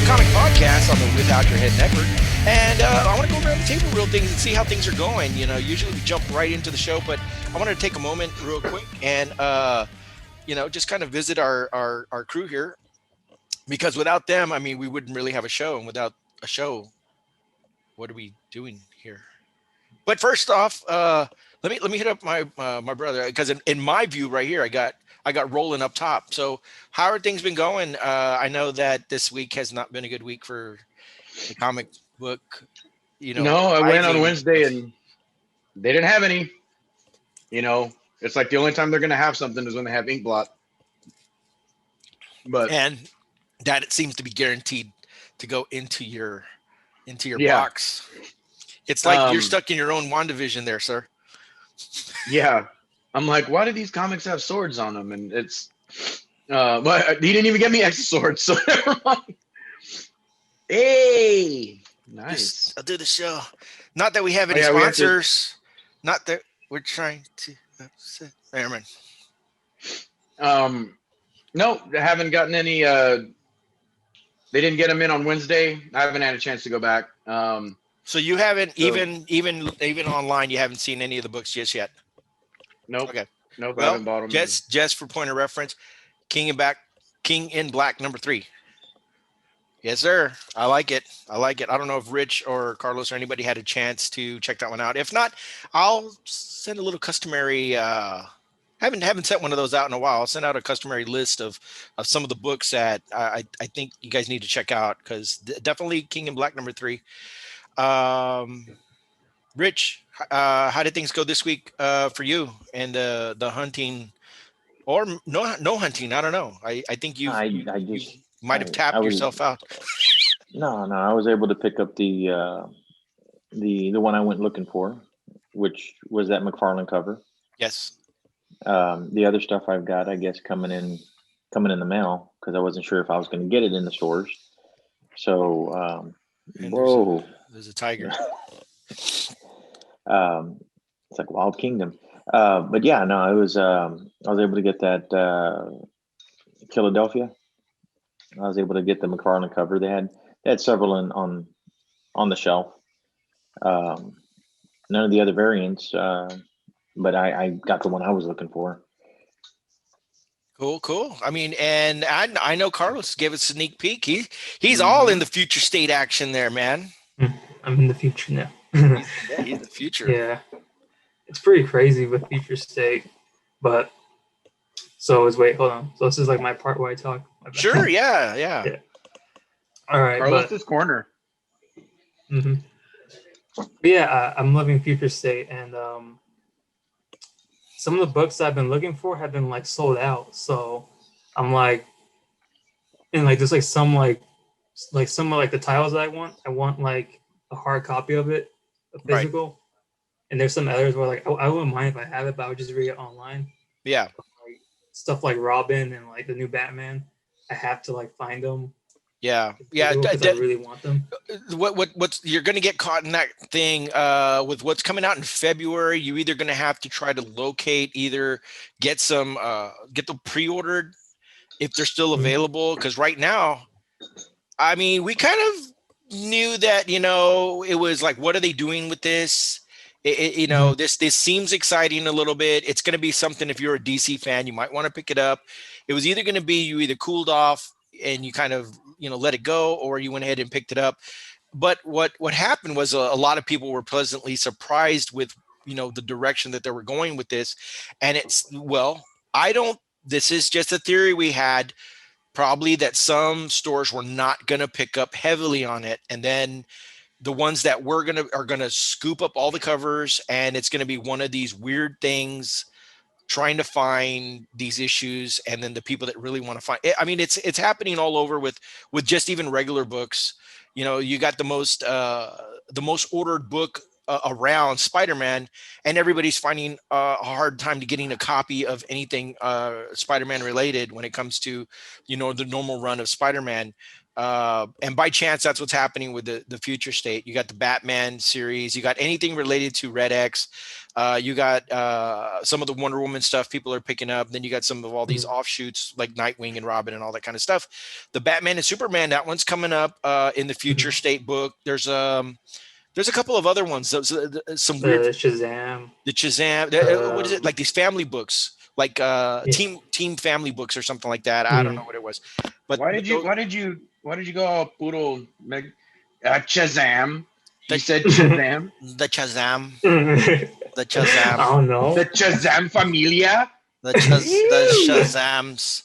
Comic Podcast on the Without Your Head Network. And I want to go around the table real things and see how things are going. You know, usually we jump right into the show, but I wanted to take a moment real quick and, just kind of visit our crew here. Because without them, I mean, we wouldn't really have a show. And without a show, what are we doing here? But first off, let me hit up my my brother, because in my view right here, I got Roland up top. So how are things been going? I know that this week has not been a good week for the comic book. No, I went on Wednesday and they didn't have any. You know, it's like the only time they're going to have something is when they have Inkblot. And that it seems to be guaranteed to go into your box. It's like you're stuck in your own WandaVision there, sir. Yeah. I'm like, why do these comics have swords on them? And it's, but he didn't even get me extra swords, so never mind. Hey, nice. I'll do the show. Not that we have any sponsors. Not that we're trying to. Never mind. No, I haven't gotten any. They didn't get them in on Wednesday. I haven't had a chance to go back. So you haven't even online. You haven't seen any of the books just yet. Nope. Okay. Nope. Well, I haven't bought them. Just for point of reference, King in Black #3. Yes, sir. I like it. I don't know if Rich or Carlos or anybody had a chance to check that one out. If not, I'll send a little customary. Haven't sent one of those out in a while. I'll send out a customary list of some of the books that I think you guys need to check out, because definitely King in Black #3. Rich, how did things go this week for you and the hunting, or no hunting? I don't know. I think you might have tapped yourself out. No, I was able to pick up the one I went looking for, which was that McFarlane cover. Yes. The other stuff I've got, I guess, coming in the mail, because I wasn't sure if I was going to get it in the stores. So, whoa. There's a tiger. It's like Wild Kingdom. But yeah, no, I was able to get that Philadelphia. I was able to get the McFarlane cover. They had several on the shelf. None of the other variants, but I got the one I was looking for. Cool. I mean, and I know Carlos gave us a sneak peek. He's all in the future state action there, man. I'm in the future now. He's the future. Yeah. It's pretty crazy with future state, but wait, hold on. So this is like my part where I talk. Sure, yeah. All right. Carlos's corner. Mm-hmm. But yeah, I'm loving future state, and some of the books I've been looking for have been like sold out. So I'm like, and like there's like some of the titles that I want like a hard copy of it, a physical. Right. And there's some others where like I wouldn't mind if I have it, but I would just read it online. Yeah. Stuff like Robin and like the new Batman, I have to like find them. Yeah. Because I really want them. What's you're going to get caught in that thing with what's coming out in February. You're either going to have to try to locate, either get them pre-ordered if they're still available. Because right now, I mean, we kind of knew that, it was like, what are they doing with this? This seems exciting a little bit. It's going to be something, if you're a DC fan, you might want to pick it up. It was either going to be you either cooled off and you kind of, let it go, or you went ahead and picked it up. But what happened was a lot of people were pleasantly surprised with, the direction that they were going with this. And this is just a theory we had, probably, that some stores were not going to pick up heavily on it. And then the ones that are going to scoop up all the covers, and it's going to be one of these weird things trying to find these issues. And then the people that really want to find it, I mean, it's happening all over with just even regular books. You got the most ordered book around, Spider-Man, and everybody's finding a hard time to getting a copy of anything Spider-Man related when it comes to, the normal run of Spider-Man. And by chance, that's what's happening with the future state. You got the Batman series, you got anything related to Red X. You got some of the Wonder Woman stuff people are picking up. Then you got some of all these offshoots like Nightwing and Robin and all that kind of stuff. The Batman and Superman, that one's coming up in the Future State book. There's a couple of other ones. Some weird Shazam. The Shazam. What is it? Like these family books, like team family books or something like that. I don't know what it was. But why did you go all poodle Shazam? You said Shazam. The Shazam. The I Shazam. don't know. The Shazam Familia. The Shazams.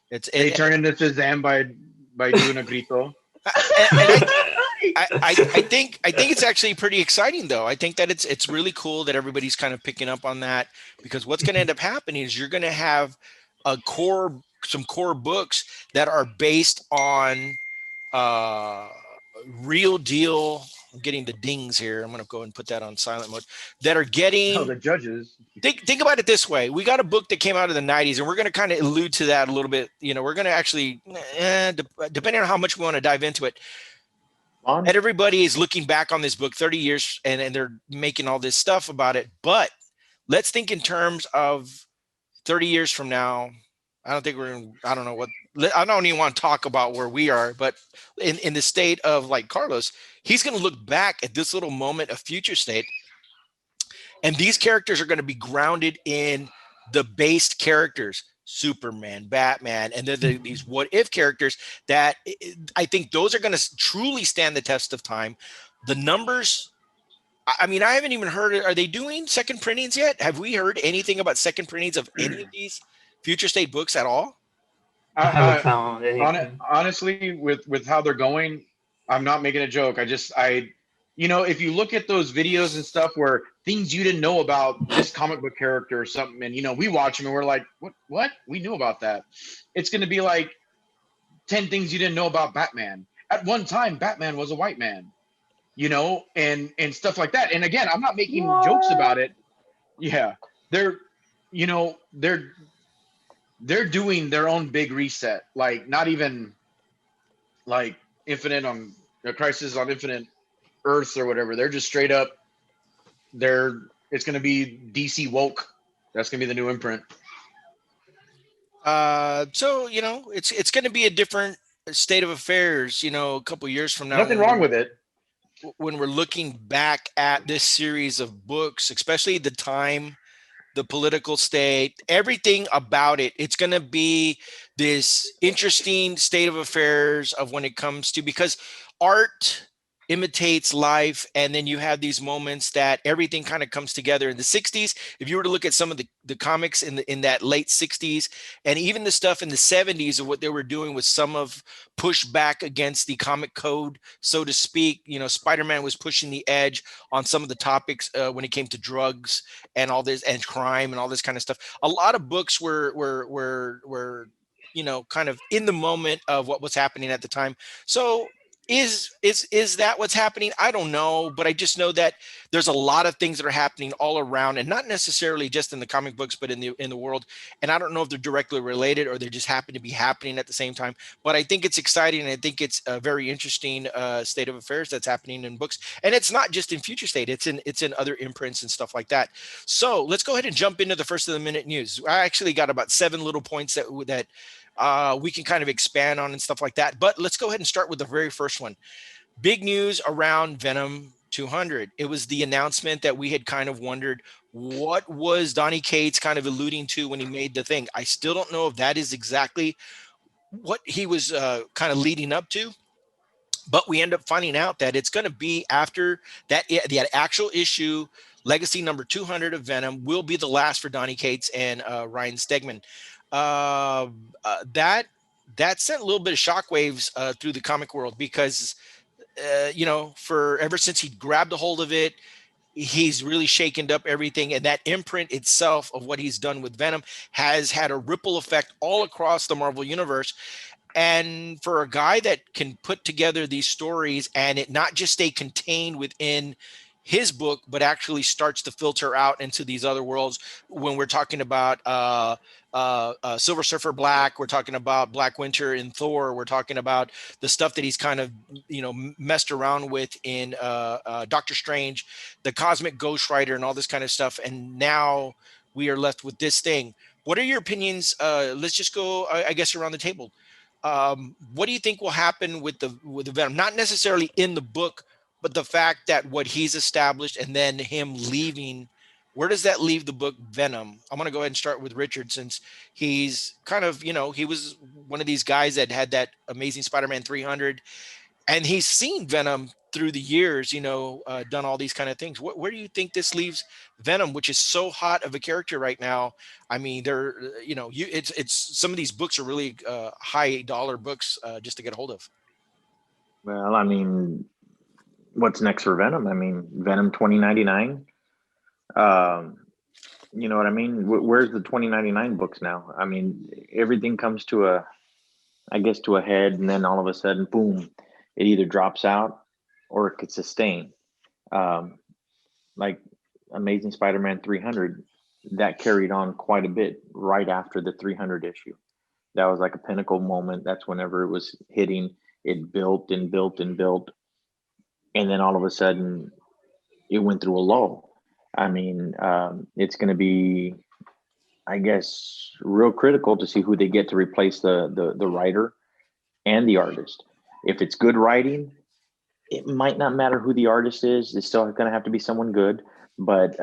They turn into Shazam by doing a grito. I think it's actually pretty exciting though. I think that it's really cool that everybody's kind of picking up on that, because what's going to end up happening is you're going to have some core books that are based on real deal. I'm getting the dings here. I'm going to go and put that on silent mode. That are getting the judges. Think about it this way. We got a book that came out of the 90s, and we're going to kind of allude to that a little bit. We're going to actually, depending on how much we want to dive into it, and everybody is looking back on this book 30 years and they're making all this stuff about it. But let's think in terms of 30 years from now. I don't even want to talk about where we are, but in the state of like Carlos, he's going to look back at this little moment of future state. And these characters are going to be grounded in the based characters, Superman, Batman, and then these what if characters that I think those are going to truly stand the test of time. The numbers, I mean, I haven't even heard, are they doing second printings yet? Have we heard anything about second printings of any of these future state books at all? I haven't found anything. Honestly, with how they're going, I'm not making a joke. If you look at those videos and stuff where things you didn't know about this comic book character or something, and we watch them and we're like, what? We knew about that. It's going to be like 10 things you didn't know about Batman. At one time, Batman was a white man, and stuff like that. And again, I'm not making jokes about it. Yeah, they're doing their own big reset, like not even like Crisis on Infinite Earths or whatever. They're just straight up. It's going to be DC woke. That's going to be the new imprint. So it's going to be a different state of affairs. A couple of years from now. Nothing wrong with it. When we're looking back at this series of books, especially the time, the political state, everything about it, it's going to be this interesting state of affairs of when it comes to, because art imitates life, and then you have these moments that everything kind of comes together. In the 60s, if you were to look at some of the comics in that late 60s, and even the stuff in the 70s of what they were doing with some of pushback against the comic code, so to speak. Spider-Man was pushing the edge on some of the topics when it came to drugs and all this, and crime and all this kind of stuff. A lot of books were kind of in the moment of what was happening at the time. So is that what's happening? I don't know, but I just know that there's a lot of things that are happening all around, and not necessarily just in the comic books, but in the world. And I don't know if they're directly related or they just happen to be happening at the same time. But I think it's exciting, and I think it's a very interesting state of affairs that's happening in books. And it's not just in Future State; it's in other imprints and stuff like that. So let's go ahead and jump into the first of the minute news. I actually got about 7 little points that we can kind of expand on and stuff like that. But let's go ahead and start with the very first one. Big news around Venom 200. It was the announcement that we had kind of wondered, what was Donny Cates kind of alluding to when he made the thing? I still don't know if that is exactly what he was kind of leading up to. But we end up finding out that it's going to be after that, the actual issue, Legacy number 200 of Venom, will be the last for Donny Cates and Ryan Stegman. That sent a little bit of shockwaves through the comic world, because for ever since he grabbed a hold of it, he's really shaken up everything, and that imprint itself of what he's done with Venom has had a ripple effect all across the Marvel universe. And for a guy that can put together these stories and it not just stay contained within his book, but actually starts to filter out into these other worlds. When we're talking about Silver Surfer Black, we're talking about Black Winter in Thor, we're talking about the stuff that he's kind of, you know, messed around with in Doctor Strange, the Cosmic Ghost Rider, and all this kind of stuff. And now we are left with this thing. What are your opinions? Let's just go, I guess, around the table. What do you think will happen with the Venom? Not necessarily in the book, but the fact that what he's established and then him leaving, where does that leave the book Venom? I'm going to go ahead and start with Richard, since he's kind of, you know, he was one of these guys that had that Amazing Spider-Man 300, and he's seen Venom through the years, you know, done all these kind of things. Where do you think this leaves Venom, which is so hot of a character right now? I mean, they're, you know, it's some of these books are really high dollar books just to get a hold of. Well, I mean, what's next for Venom? I mean, Venom 2099. You know what I mean? Where's the 2099 books now? I mean, everything comes to a, I guess, to a head, and then all of a sudden, boom, it either drops out or it could sustain. Like Amazing Spider-Man 300, that carried on quite a bit right after the 300 issue. That was like a pinnacle moment. That's whenever it was hitting, it built and built and built. And then all of a sudden, it went through a lull. I mean, it's going to be, I guess, real critical to see who they get to replace the writer and the artist. If it's good writing, it might not matter who the artist is. It's still going to have to be someone good. But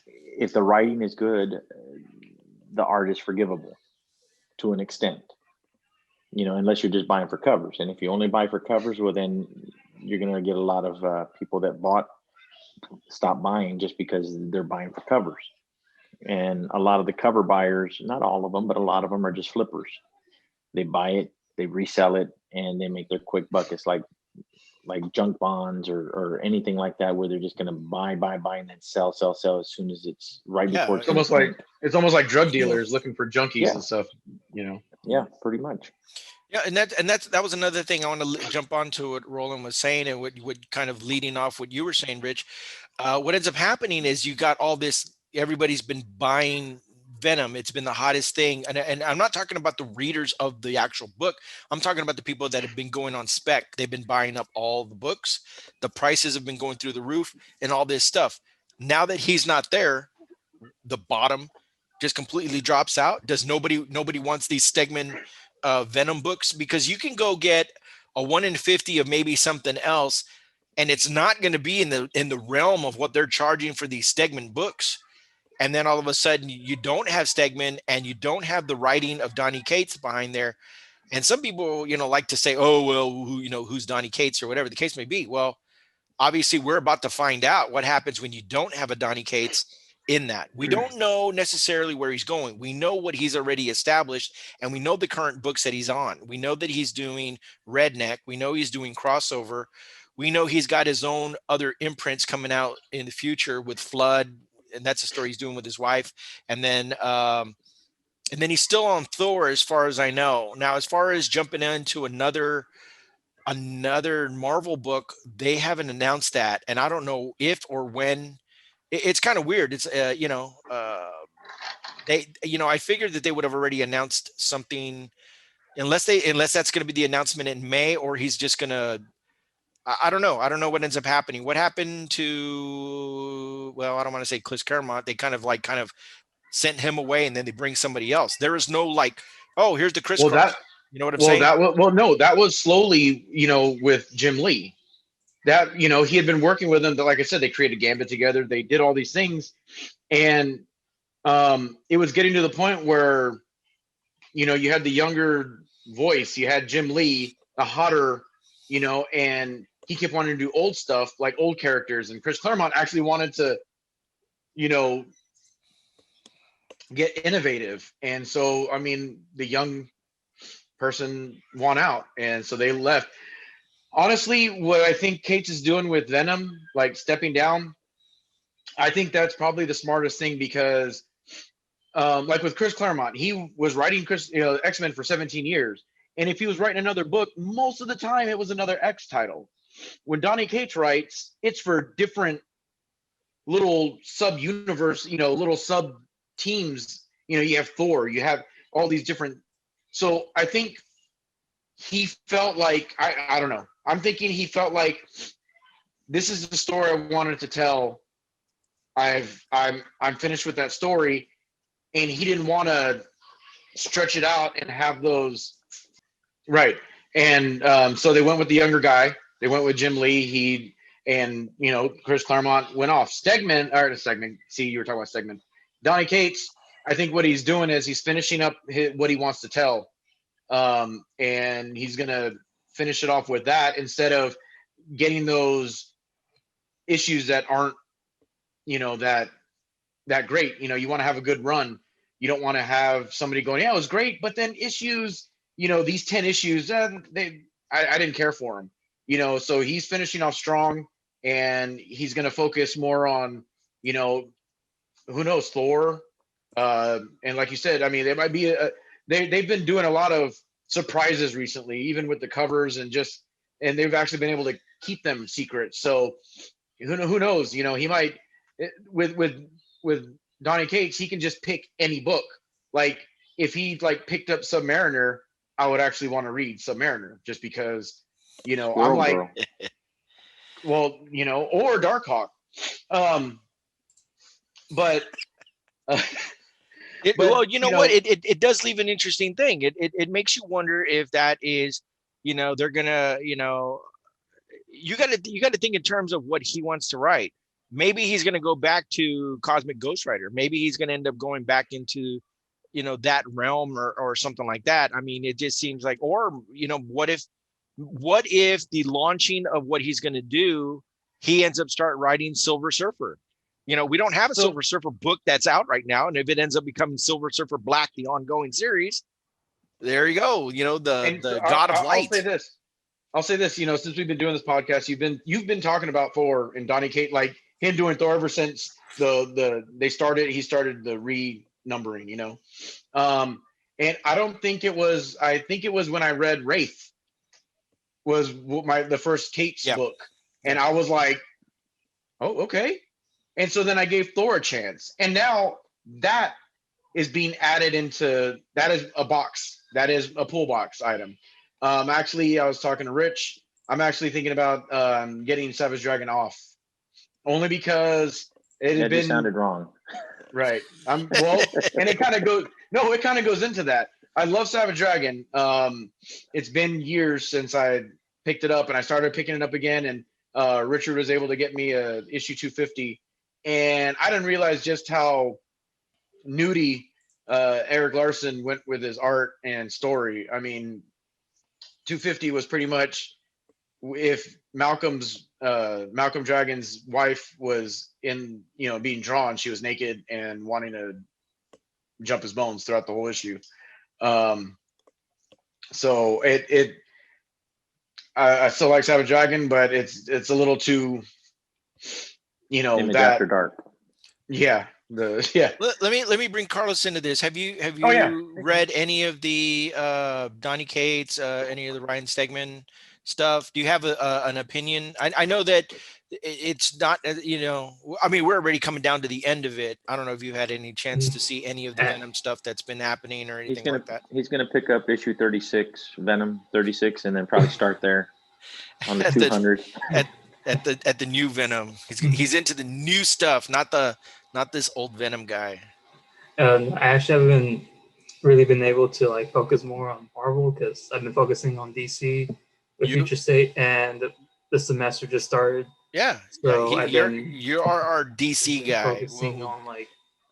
if the writing is good, the art is forgivable to an extent. You know, unless you're just buying for covers. And if you only buy for covers, well, then you're going to get a lot of people that stop buying just because they're buying for covers. And a lot of the cover buyers, not all of them, but a lot of them are just flippers. They buy it, they resell it, and they make their quick buck. It's like junk bonds or anything like that, where they're just going to buy, and then sell as soon as it's right before. It's almost like drug dealers looking for junkies and stuff, you know? Yeah, pretty much. Yeah, and that was another thing I want to jump onto what Roland was saying, and what kind of leading off what you were saying, Rich. What ends up happening is you got all this. Everybody's been buying Venom. It's been the hottest thing, and I'm not talking about the readers of the actual book. I'm talking about the people that have been going on spec. They've been buying up all the books. The prices have been going through the roof, and all this stuff. Now that he's not there, the bottom just completely drops out. Does nobody wants these Stegman Venom books, because you can go get a 1 in 50 of maybe something else, and it's not going to be in the realm of what they're charging for these Stegman books. And then all of a sudden you don't have Stegman, and you don't have the writing of Donny Cates behind there. And some people, you know, like to say, oh, well, who's Donny Cates, or whatever the case may be. Well, obviously we're about to find out what happens when you don't have a Donny Cates in that. We don't know necessarily where he's going. We know what he's already established, and we know the current books that he's on. We know that he's doing Redneck. We know he's doing Crossover. We know he's got his own other imprints coming out in the future with Flood, and that's a story he's doing with his wife. And then he's still on Thor, as far as I know. Now, as far as jumping into another Marvel book, they haven't announced that, and I don't know if or when. It's kind of weird. It's I figured that they would have already announced something, unless that's going to be the announcement in May, or he's just going to, I don't know. I don't know what ends up happening. What happened to, well, I don't want to say Chris Claremont. They kind of sent him away, and then they bring somebody else. There is no oh, here's the Chris. You know what I'm saying? No, that was slowly, you know, with Jim Lee. That, you know, he had been working with them. Like I said, they created Gambit together. They did all these things, and it was getting to the point where, you know, you had the younger voice. You had Jim Lee, the hotter, you know, and he kept wanting to do old stuff, like old characters. And Chris Claremont actually wanted to, you know, get innovative. And so, I mean, the young person won out, and so they left. Honestly, what I think Cates is doing with Venom, like stepping down, I think that's probably the smartest thing, because like with Chris Claremont, he was writing X-Men for 17 years. And if he was writing another book, most of the time it was another X title. when Donny Cates writes, it's for different little sub universe, little sub teams. You have Thor, you have all these different. So I think he felt like I don't know. I'm thinking he felt like this is the story I wanted to tell. I'm finished with that story, and he didn't want to stretch it out and have those right. And so they went with the younger guy. They went with Jim Lee. Chris Claremont went off. Stegman. See, you were talking about Stegman. Donny Cates. I think what he's doing is he's finishing up what he wants to tell, and he's gonna finish it off with that instead of getting those issues that aren't, that great. You want to have a good run. You don't want to have somebody going, yeah, it was great, but then issues, these 10 issues, I didn't care for them. So he's finishing off strong, and he's going to focus more on, who knows, Thor. And like you said, I mean, there might be they've been doing a lot of surprises recently, even with the covers, and they've actually been able to keep them secret. So who knows, he might, with Donny Cates, he can just pick any book. Like if he picked up Submariner, I would actually want to read Submariner just because, I'm like, well, or Darkhawk. But well, what? It does leave an interesting thing. It makes you wonder if that is, they're gonna, you got to think in terms of what he wants to write. Maybe he's going to go back to Cosmic Ghost Rider. Maybe he's going to end up going back into, that realm or something like that. I mean, it just seems like, or, what if the launching of what he's going to do, he ends up start writing Silver Surfer. We don't have a Silver Surfer book that's out right now. And if it ends up becoming Silver Surfer Black, the ongoing series, there you go. The God of Light. I'll say this, since we've been doing this podcast, you've been talking about Thor and Donny Cates, like him doing Thor ever since he started the renumbering, and I don't think it was, I think it was when I read Wraith was the first Cates book. And I was like, oh, okay. And so then I gave Thor a chance, and now that is being added into, that is a box. That is a pull box item. Actually, I was talking to Rich. I'm actually thinking about getting Savage Dragon off, only because it sounded wrong. Right. And it kind of goes. No, it kind of goes into that. I love Savage Dragon. It's been years since I picked it up, and I started picking it up again. And Richard was able to get me a issue 250, and I didn't realize just how nudie Eric Larson went with his art and story. I mean, 250 was pretty much, if Malcolm Dragon's wife was in, being drawn, she was naked and wanting to jump his bones throughout the whole issue. So I still like Savage Dragon, but it's a little too, Image After Dark. Yeah. Let me bring Carlos into this. Have you read any of the Donny Cates, any of the Ryan Stegman stuff? Do you have an opinion? I know that it's not, I mean, we're already coming down to the end of it. I don't know if you had any chance to see any of the Venom stuff that's been happening or anything like that. He's going to pick up issue 36, Venom 36, and then probably start there on the 200. At the new Venom. He's into the new stuff, not this old Venom guy. I actually haven't really been able to focus more on Marvel because I've been focusing on DC with Future State, and the semester just started. Yeah, so you are our DC guy.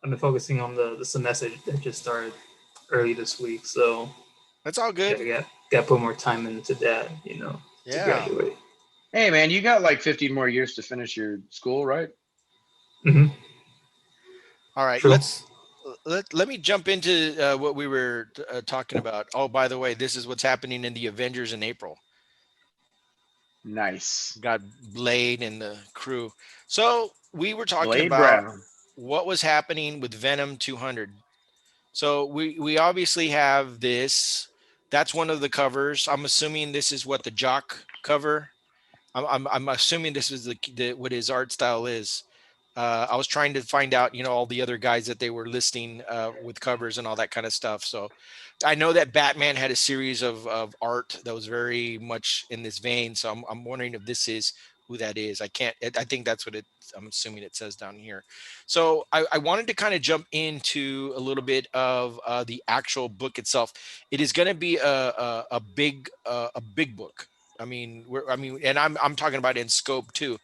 I've been focusing on the semester that just started early this week, so that's all good. Got to put more time into that, to graduate. Hey man, you got 15 more years to finish your school, right? Mm-hmm. All right, True. let me jump into what we were talking about. Oh, by the way, this is what's happening in the Avengers in April. Nice. Got Blade and the crew. So we were talking Blade about Brown. What was happening with Venom 200. So we obviously have this. That's one of the covers. I'm assuming this is what the Jock cover. I'm assuming this is the what his art style is. I was trying to find out, you know, all the other guys that they were listing with covers and all that kind of stuff. So I know that Batman had a series of art that was very much in this vein. So I'm wondering if this is who that is. I can't, I think that's what I'm assuming it says down here. So I wanted to kind of jump into a little bit of the actual book itself. It is going to be a big book. And I'm talking about in scope too.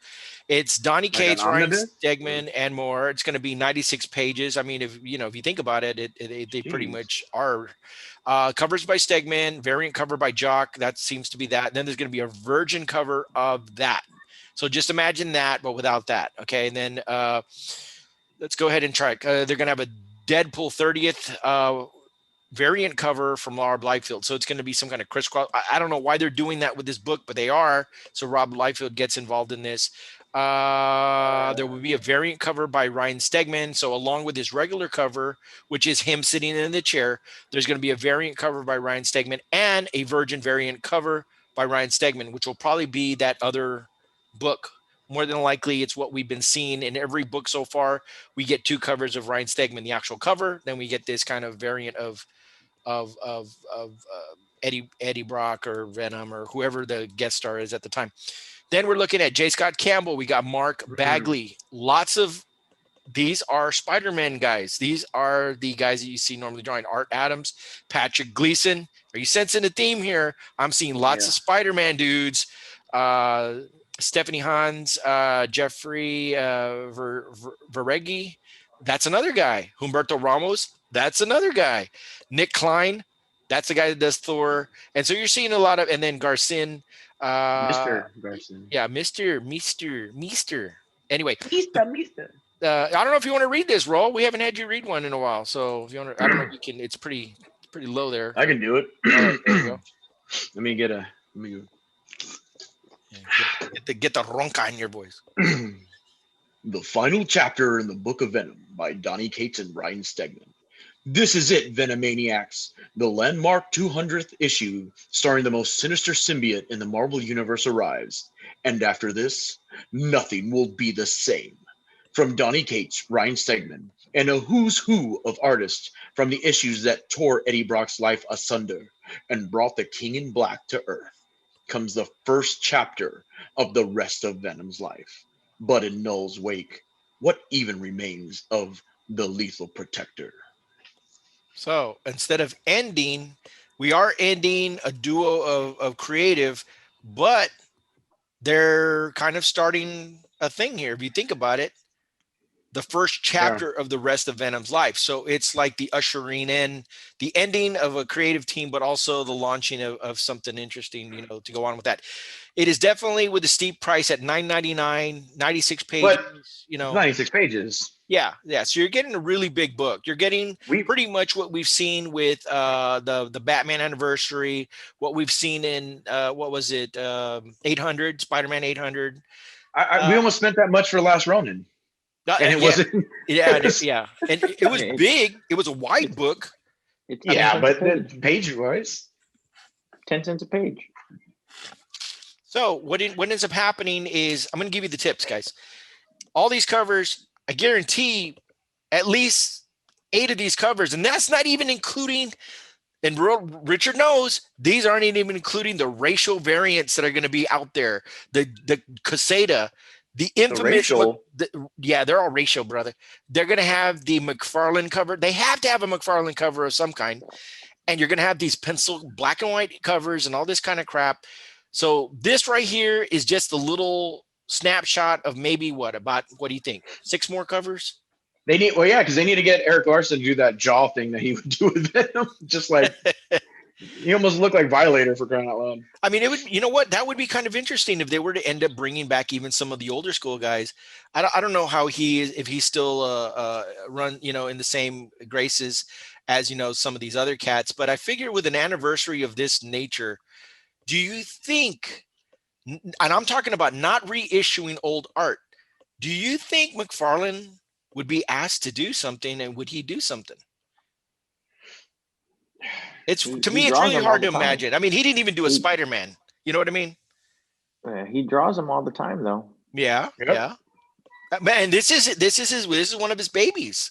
It's Donny Like an Cates, Ryan omnibus? Stegman, and more. It's going to be 96 pages. I mean, if you think about it, they pretty Jeez. much are. Covers by Stegman, variant cover by Jock. That seems to be that. And then there's going to be a virgin cover of that. So just imagine that, but without that. Okay, and then let's go ahead and try it. They're going to have a Deadpool 30th variant cover from Rob Liefeld. So it's going to be some kind of crisscross. I don't know why they're doing that with this book, but they are. So Rob Liefeld gets involved in this. There will be a variant cover by Ryan Stegman. So along with his regular cover, which is him sitting in the chair, there's going to be a variant cover by Ryan Stegman and a virgin variant cover by Ryan Stegman, which will probably be that other book. More than likely, it's what we've been seeing in every book so far. We get 2 covers of Ryan Stegman, the actual cover. Then we get this kind of variant of Eddie Brock or Venom or whoever the guest star is at the time. Then we're looking at J. Scott Campbell. We got Mark Bagley. Lots of these are Spider-Man guys. These are the guys that you see normally drawing. Art Adams, Patrick Gleason. Are you sensing the theme here? I'm seeing lots of Spider-Man dudes. Stephanie Hans, Jeffrey Veregi. That's another guy. Humberto Ramos. That's another guy. Nick Klein. That's the guy that does Thor. And so you're seeing a lot of, and then Garcin. Mr. Garson. Yeah, Mr. Anyway, Mr. I don't know if you want to read this, Roll. We haven't had you read one in a while. So if you want to, I don't know if you can, it's pretty low there. I can do it. There you go. Let me go. Yeah, get the ronca in your voice. The final chapter in the Book of Venom by Donny Cates and Ryan Stegman. This is it, Venomaniacs. The landmark 200th issue, starring the most sinister symbiote in the Marvel Universe, arrives. And after this, nothing will be the same. From Donny Cates, Ryan Stegman, and a who's who of artists from the issues that tore Eddie Brock's life asunder and brought the King in Black to Earth, comes the first chapter of the rest of Venom's life. But in Null's wake, what even remains of the Lethal Protector? So instead of ending, we are ending a duo of creative, but they're kind of starting a thing here. If you think about it, the first chapter of the rest of Venom's life. So it's like the ushering in, the ending of a creative team, but also the launching of something interesting, to go on with that. It is definitely with a steep price at $9.99, 96 pages, but 96 pages. Yeah. So you're getting a really big book. You're getting pretty much what we've seen with the Batman Anniversary, what we've seen in 800, Spider-Man 800. We almost spent that much for Last Ronin. And it wasn't. Yeah. And it was big. It was a wide book. But page-wise, 10 cents a page. So what ends up happening is, I'm going to give you the tips, guys. All these covers, I guarantee at least 8 of these covers, and that's not even including, and Richard knows, these aren't even including the racial variants that are going to be out there. The Caseta, the infamous, they're all racial, brother. They're going to have the McFarlane cover. They have to have a McFarlane cover of some kind. And you're going to have these pencil black and white covers and all this kind of crap. So this right here is just a little snapshot of maybe what do you think? 6 more covers? They need, because they need to get Eric Larson to do that jaw thing that he would do with Venom. Just like, he almost looked like Violator, for crying out loud. I mean, it would, that would be kind of interesting if they were to end up bringing back even some of the older school guys. I don't know how he is, if he's still run, in the same graces as, some of these other cats, but I figure with an anniversary of this nature, do you think, and I'm talking about not reissuing old art, do you think McFarlane would be asked to do something, and would he do something? To me, it's really hard to imagine. I mean, he didn't even do a Spider-Man. You know what I mean? He draws them all the time, though. Yeah, Yep. yeah. Man, this is one of his babies.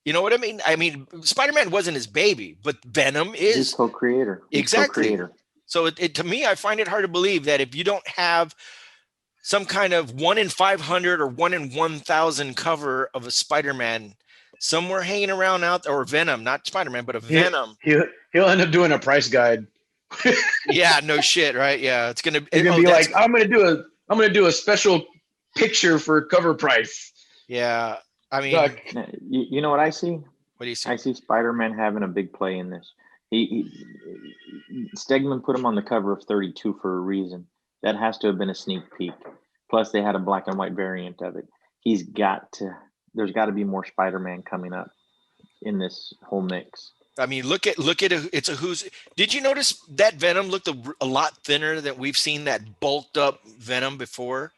You know what I mean? I mean, Spider-Man wasn't his baby, but Venom He's is. co-creator. Exactly. So to me, I find it hard to believe that if you don't have some kind of 1 in 500 or 1 in 1,000 cover of a Spider-Man somewhere hanging around out there, or Venom, not Spider-Man, but a Venom. He'll end up doing a price guide. Yeah, no shit, right? Yeah, it's gonna be like, I'm gonna do a special picture for cover price. Yeah, I mean, Like, you know what I see? what do you see? I see Spider-Man having a big play in this. Stegman put him on the cover of 32 for a reason. That has to have been a sneak peek. Plus, they had a black and white variant of it. There's got to be more Spider-Man coming up in this whole mix. I mean, look at it's a who's. Did you notice that Venom looked a lot thinner than we've seen that bulked up Venom before?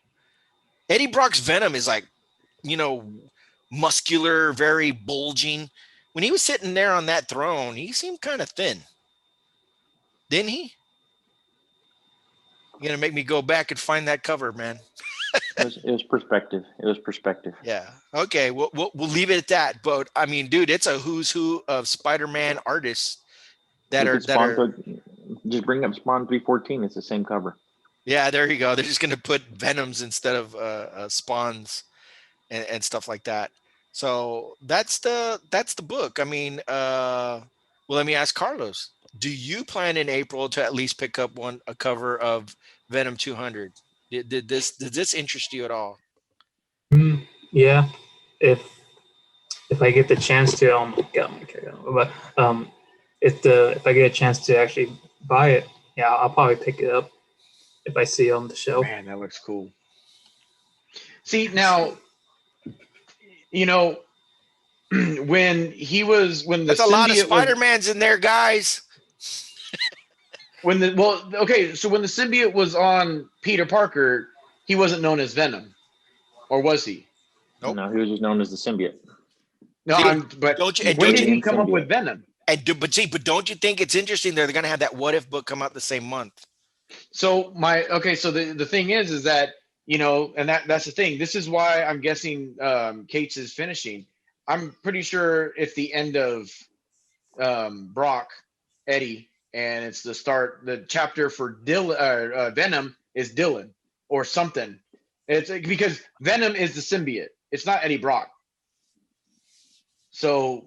Eddie Brock's Venom is like, muscular, very bulging. When he was sitting there on that throne, he seemed kind of thin. Didn't he? You're gonna make me go back and find that cover, man. It was perspective. Yeah. Okay. We'll leave it at that. But I mean, dude, it's a who's who of Spider-Man artists that are. Just bring up Spawn 314. It's the same cover. Yeah, there you go. They're just gonna put Venoms instead of Spawns and stuff like that. So that's the book. I mean, well, let me ask Carlos. Do you plan in April to at least pick up a cover of Venom 200? Did this interest you at all? Yeah, if I get the chance to, oh my god, but if I get a chance to actually buy it, yeah, I'll probably pick it up if I see it on the show. Man, that looks cool. See, now, when That's a lot of Spider-Mans in there, guys. So when the symbiote was on Peter Parker, he wasn't known as Venom, or was he? Nope. No, he was just known as the symbiote. No, when did he come up with Venom? But don't you think it's interesting they're going to have that What If book come out the same month? So the thing is that, and that's the thing. This is why I'm guessing Cates is finishing. I'm pretty sure if the end of Brock, Eddie, and it's the chapter for Venom is Dylan or something. It's because Venom is the symbiote. It's not Eddie Brock. So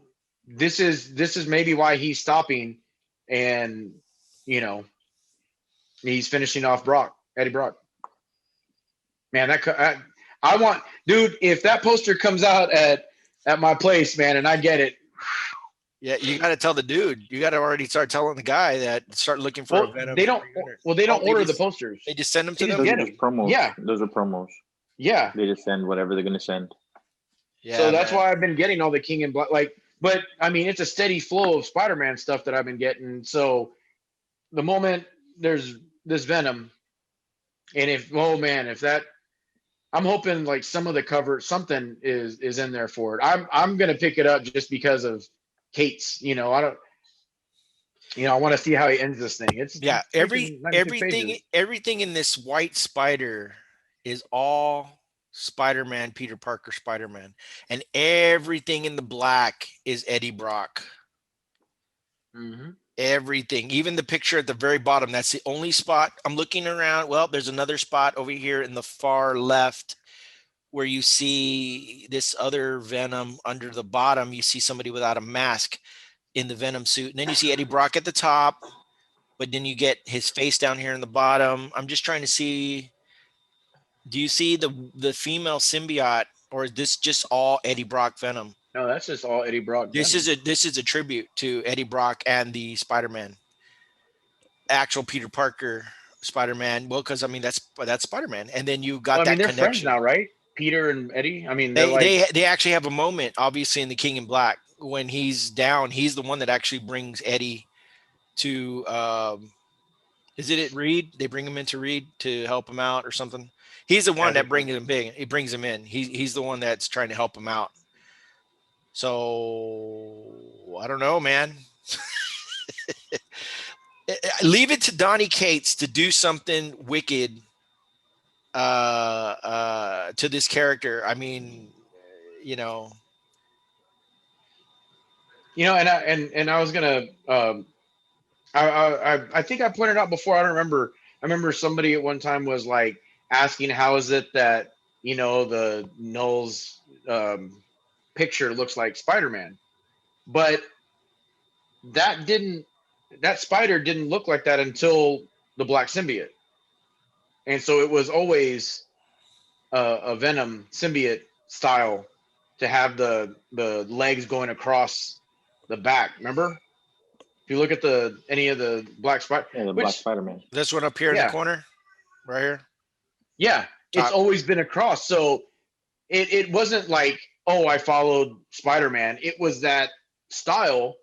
this is maybe why he's stopping, and he's finishing off Eddie Brock. Man, I want, dude. If that poster comes out at my place, man, and I get it. Yeah, you got to tell the dude. You got to already start telling the guy that start looking for a Venom. They don't order the posters. They just send them to them. Those are just promos. Yeah, those are promos. Yeah, they just send whatever they're going to send. Yeah, so that's why I've been getting all the King and Black. But I mean, it's a steady flow of Spider-Man stuff that I've been getting. So the moment there's this Venom, and if that, I'm hoping like some of the cover, something is in there for it. I'm gonna pick it up just because of Cates. I want to see how he ends this thing. Everything in this White Spider is all Spider-Man, Peter Parker, Spider-Man, and everything in the black is Eddie Brock. Mm-hmm. Everything, even the picture at the very bottom, that's the only spot I'm looking around. Well, there's another spot over here in the far left where you see this other Venom. Under the bottom, you see somebody without a mask in the Venom suit, and then you see Eddie Brock at the top, but then you get his face down here in the bottom. I'm just trying to see, do you see the female symbiote, or is this just all Eddie Brock Venom? No, that's just all Eddie Brock. This is a tribute to Eddie Brock and the Spider-Man, actual Peter Parker Spider-Man. Well, because I mean that's Spider-Man, and then you got that they're connection. Friends now, right? Peter and Eddie. I mean, they actually have a moment, obviously, in the King in Black when he's down. He's the one that actually brings Eddie to. Is it at Reed? They bring him into Reed to help him out or something. He's the one that brings him big. He brings him in. He's the one that's trying to help him out. So I don't know, man. Leave it to Donny Cates to do something wicked to this character. I mean, you know, and I was gonna I think I pointed out before. I don't remember. I remember somebody at one time was like asking, "How is it that the Null's picture looks like Spider-Man?" But that didn't that spider didn't look like that until the Black Symbiote, and so it was always a Venom symbiote style to have the legs going across the back. Remember? If you look at any of the Black Spider, Yeah, the Black which Spider-Man. this one up here in the yeah, corner, right here. yeah, it's Top. always been across. So it wasn't like, oh, I followed Spider-Man. It was that style.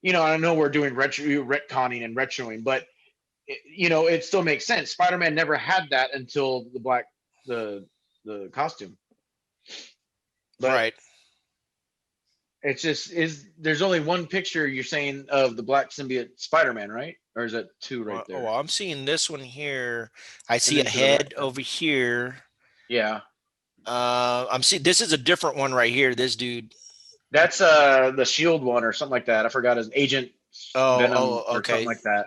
I know we're doing retconning and retroing, but it still makes sense. Spider-Man never had that until the costume. But Right. it's just there's only one picture you're saying of the Black symbiote Spider-Man, right? Or is that two right there? Oh, I'm seeing this one here. I see then a to the right. head over here. Yeah. I'm seeing this is a different one right here. This dude. That's the Shield one or something like that. I forgot his Agent Venom or Okay. something like that.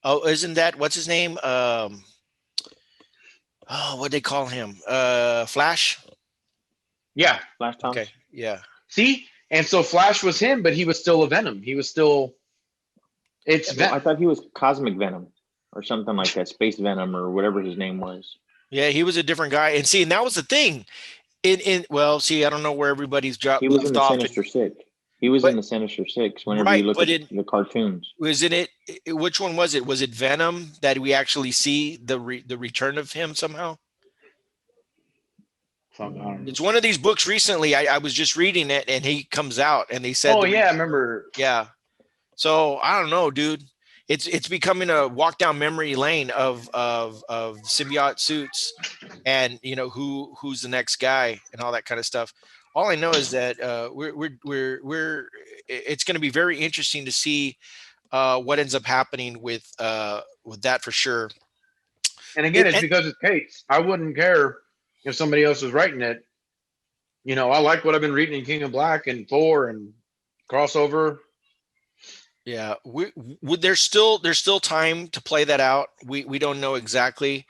Oh, isn't that what's his name? What they call him? Flash. Yeah. Flash Thompson. Okay. Yeah. See, and so Flash was him, but he was still a Venom. He was still. I thought he was Cosmic Venom or something like that, Space Venom or whatever his name was. Yeah, he was a different guy. And see, and that was the thing. I don't know where everybody's dropped. He was in the Sinister Six. He was in the Sinister Six. Whenever you look at the cartoons, wasn't it? Which one was it? Was it Venom that we actually see the return of him somehow? It's one of these books recently. I was just reading it, and he comes out, and they said, "Oh yeah, I remember." Yeah. So I don't know, dude. It's becoming a walk down memory lane of symbiote suits, and who's the next guy and all that kind of stuff. All I know is that it's going to be very interesting to see what ends up happening with that for sure. And again, it's because it's Kate's. I wouldn't care if somebody else was writing it. I like what I've been reading in King of Black and Thor and crossover. Yeah, there's still time to play that out. We don't know exactly,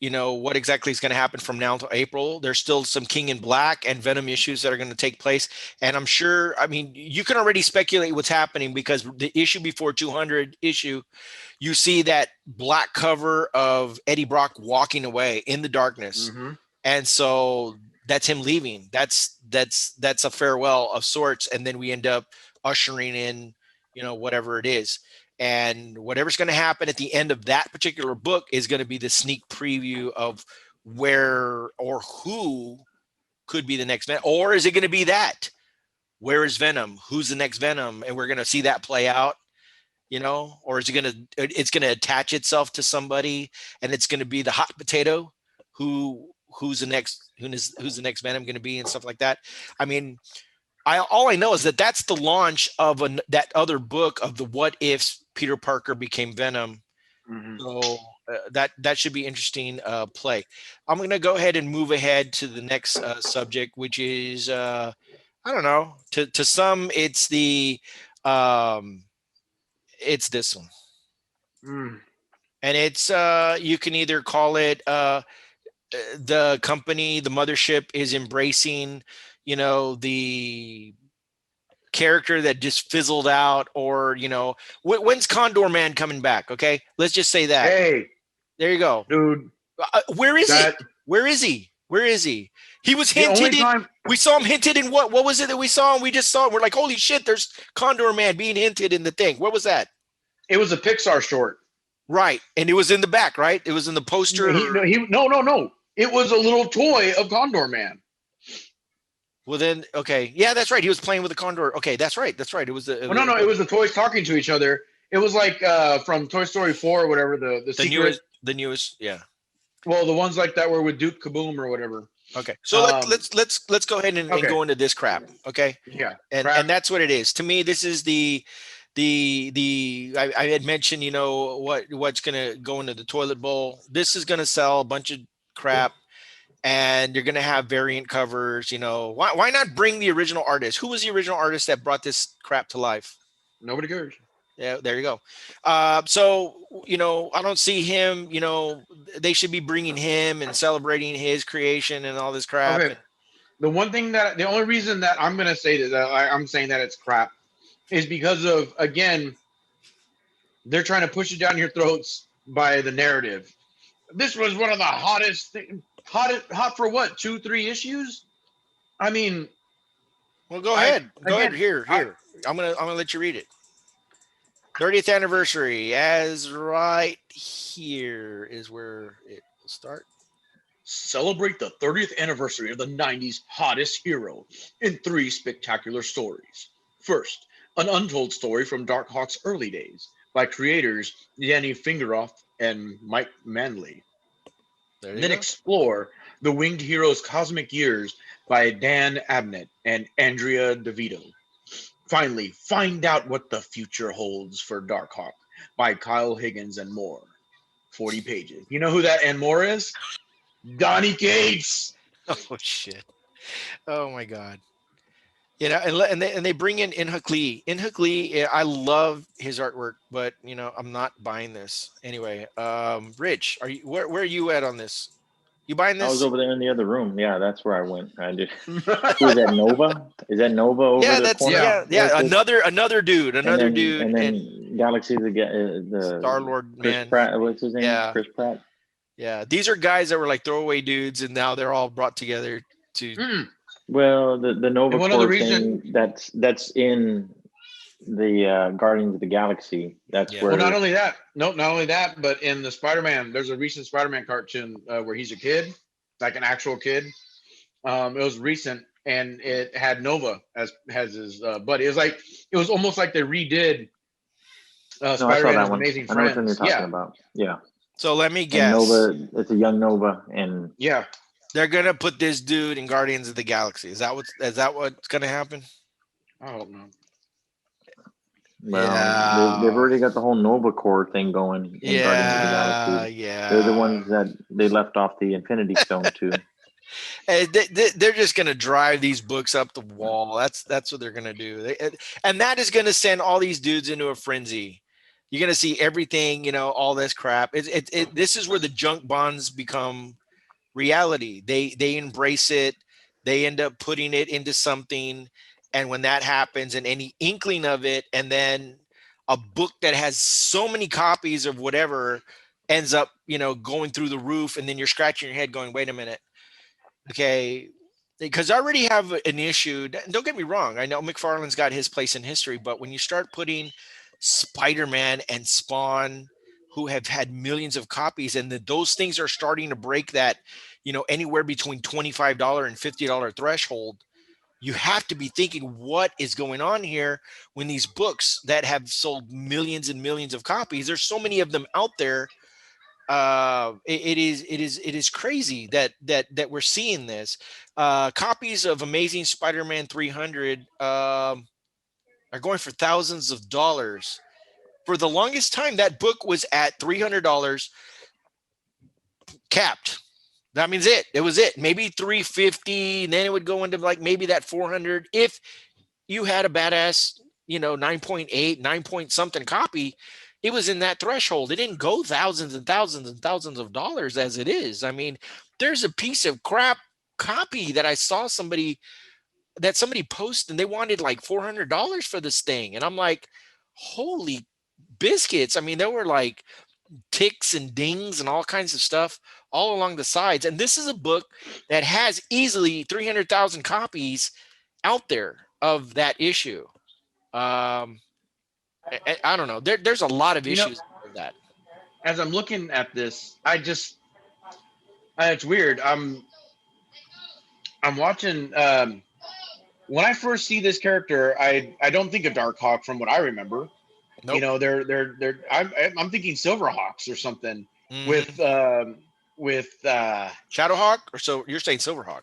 what exactly is going to happen from now to April. There's still some King in Black and Venom issues that are going to take place, and I'm sure. I mean, you can already speculate what's happening because the issue before 200 issue, you see that black cover of Eddie Brock walking away in the darkness, and so that's him leaving. That's a farewell of sorts, and then we end up ushering in whatever it is, and whatever's going to happen at the end of that particular book is going to be the sneak preview of where or who could be the next Venom. Or is it going to be that where is Venom, who's the next Venom, and we're going to see that play out, or is it's going to attach itself to somebody and it's going to be the hot potato who's the next Venom going to be and stuff like that. I mean, all I know is that that's the launch of that other book of the what ifs Peter Parker became Venom. So that should be interesting play. I'm going to go ahead and move ahead to the next subject, which is I don't know. To some, it's it's this one, and it's you can either call it the company, the mothership is embracing the character that just fizzled out, or when's Condor Man coming back? Okay, let's just say that. Hey, there you go, dude. Where is he? He was hinted in. We saw him hinted in what was it that we saw? And we just saw it. We're like, holy shit! There's Condor Man being hinted in the thing. What was that? It was a Pixar short, right? And it was in the back, right? It was in the poster. No. It was a little toy of Condor Man. Well then, okay, yeah, that's right. He was playing with the Condor. Okay, that's right. It was the. No. It was the toys talking to each other. It was like from Toy Story 4 or whatever. The newest, yeah. Well, the ones like that were with Duke Kaboom or whatever. Okay, so let's go ahead and go into this crap. Okay. Yeah. And that's what it is. To me, this is the I had mentioned what's gonna go into the toilet bowl. This is gonna sell a bunch of crap, and you're going to have variant covers. You know, why not bring the original artist? Who was the original artist that brought this crap to life? Nobody cares. Yeah, there you go. So, you know, I don't see him, you know, they should be bringing him and celebrating his creation and all this crap. Okay. The only reason that I'm going to say that I'm saying that it's crap is because of, again, they're trying to push it down your throats by the narrative. This was one of the hottest, hot for what, 2-3 issues? I mean, Well, go ahead. Go ahead. Here. I'm gonna let you read it. 30th anniversary, as right here is where it will start. Celebrate the 30th anniversary of the 90s hottest hero in 3 spectacular stories. First, an untold story from Darkhawk's early days by creators Danny Fingeroff and Mike Manley. Then explore the winged hero's cosmic years by Dan Abnett and Andrea DeVito. Finally, find out what the future holds for Darkhawk by Kyle Higgins and more. 40 pages. You know who that and more is? Donny Cates. Oh shit! Oh my god! You know, and they bring in Hook Lee. In Hook Lee, I love his artwork, but you know, I'm not buying this anyway. Rich, are you where are you at on this? You buying this? I was over there in the other room. Yeah, that's where I went. I did. Who is that? Nova? Is that Nova over yeah, the that's corner? yeah. Another dude, and then Galaxy the Star-Lord Chris man. Pratt. What's his name? Yeah. Chris Pratt. Yeah, these are guys that were like throwaway dudes, and now they're all brought together to. Well, the Nova one of the Corps thing that's in the Guardians of the Galaxy. That's where. Well, not only that, but in the Spider-Man, there's a recent Spider-Man cartoon where he's a kid, like an actual kid. It was recent, and it had Nova as his buddy. It was almost like they redid Spider-Man and Amazing Friends. I know what you're talking about. Yeah. So let me guess. And Nova, it's a young Nova, and yeah, they're gonna put this dude in Guardians of the Galaxy. Is that what's gonna happen? I hope not. Well, they've already got the whole Nova Corps thing going in Guardians of the Galaxy. Yeah. They're the ones that they left off the Infinity Stone too. They're just gonna drive these books up the wall. That's what they're gonna do. And that is gonna send all these dudes into a frenzy. You're gonna see everything, you know, all this crap. This is where the junk bonds become reality. They embrace it. They end up putting it into something. And when that happens, and any inkling of it, and then a book that has so many copies of whatever ends up, you know, going through the roof, and then you're scratching your head going, wait a minute. Okay. Because I already have an issue. Don't get me wrong. I know McFarlane's got his place in history, but when you start putting Spider-Man and Spawn, who have had millions of copies, and those things are starting to break that, you know, anywhere between $25 and $50 threshold, you have to be thinking, what is going on here when these books that have sold millions and millions of copies, there's so many of them out there. It is crazy that we're seeing this. Copies of Amazing Spider-Man 300 are going for thousands of dollars. For the longest time, that book was at $300 capped. That means it was it. Maybe $350, and then it would go into like maybe that $400. If you had a badass, you know, 9.8, 9 point something copy, it was in that threshold. It didn't go thousands and thousands and thousands of dollars as it is. I mean, there's a piece of crap copy that I saw somebody post, and they wanted like $400 for this thing. And I'm like, holy biscuits. I mean, there were like ticks and dings and all kinds of stuff all along the sides. And this is a book that has easily 300,000 copies out there of that issue. I don't know. There's a lot of issues with that. As I'm looking at this, it's weird. I'm watching. When I first see this character, I don't think of Darkhawk from what I remember. Nope. You know, I'm thinking Silverhawks or something with Shadowhawk, or so you're saying Silverhawk?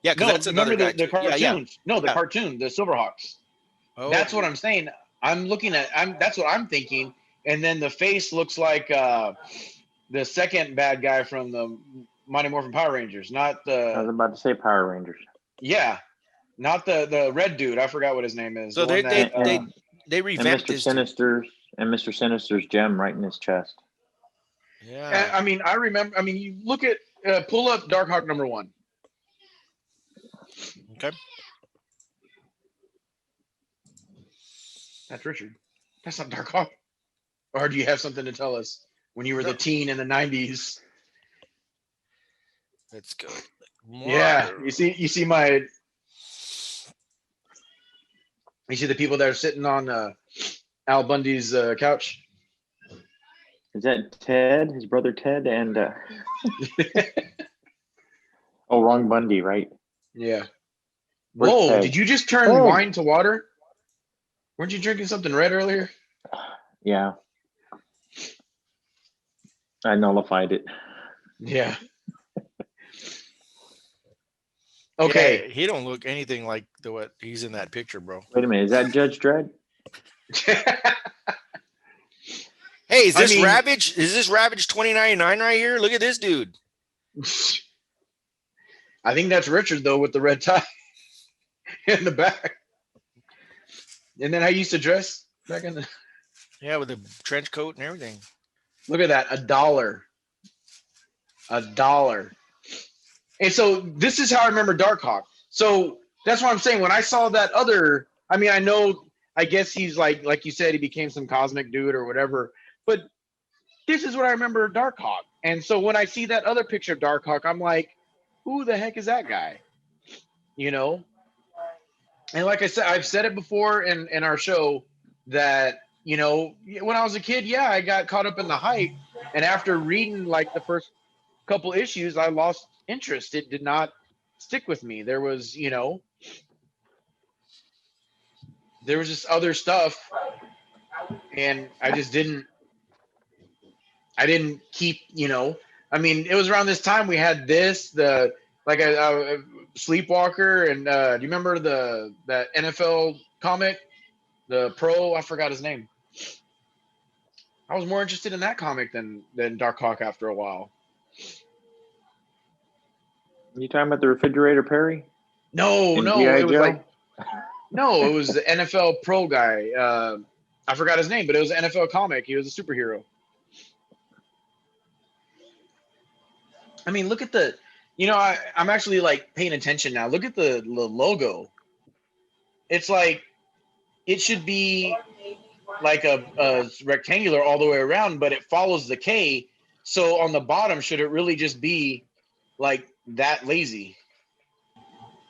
Yeah, because that's another remember guy the cartoons. Yeah. No, the cartoon, the Silverhawks. Oh, that's what I'm saying. That's what I'm thinking. And then the face looks like the second bad guy from the Mighty Morphin Power Rangers, not I was the about to say Power Rangers. not the red dude. I forgot what his name is. So The one that, they And revamped Mr. this. Too. Sinister's gem right in his chest. Yeah. I mean, I remember. I mean, you look at pull up Darkhawk #1. Okay. That's Richard. That's not Darkhawk. Or do you have something to tell us when you were the teen in the 90s? Let's go. Yeah, you see the people that are sitting on Al Bundy's couch. Is that Ted, his brother Ted, and oh, wrong Bundy, right? Yeah. Where's Whoa! Ted? Did you just turn Oh. wine to water? Weren't you drinking something red earlier? Yeah. I nullified it. Yeah. Okay. Yeah, he don't look anything like what he's in that picture, bro. Wait a minute, is that Judge Dredd? Hey, is I this mean- Ravage? Is this Ravage 2099 right here? Look at this dude. I think that's Richard though with the red tie in the back. And then I used to dress back in the. Yeah, with the trench coat and everything. Look at that, $1. $1. And so this is how I remember Darkhawk. So that's what I'm saying. When I saw that other, I mean, I guess he's like you said, he became some cosmic dude or whatever. But this is what I remember Darkhawk. And so when I see that other picture of Darkhawk, I'm like, who the heck is that guy? You know? And like I said, I've said it before in our show that, you know, when I was a kid, yeah, I got caught up in the hype. And after reading like the first couple issues, I lost interest. It did not stick with me. There was, you know, there was just other stuff. And I just didn't keep, you know, I mean, it was around this time we had this, like a Sleepwalker, and do you remember that NFL comic, the pro? I forgot his name. I was more interested in that comic than Darkhawk after a while. You talking about the Refrigerator Perry? No, In no, G.I. it was Joe? like no, it was the NFL pro guy. I forgot his name, but it was an NFL comic. He was a superhero. I mean, look at the, you know, I'm actually like paying attention now. Look at the logo. It's like, it should be like a rectangular all the way around, but it follows the K. So on the bottom, should it really just be like that lazy?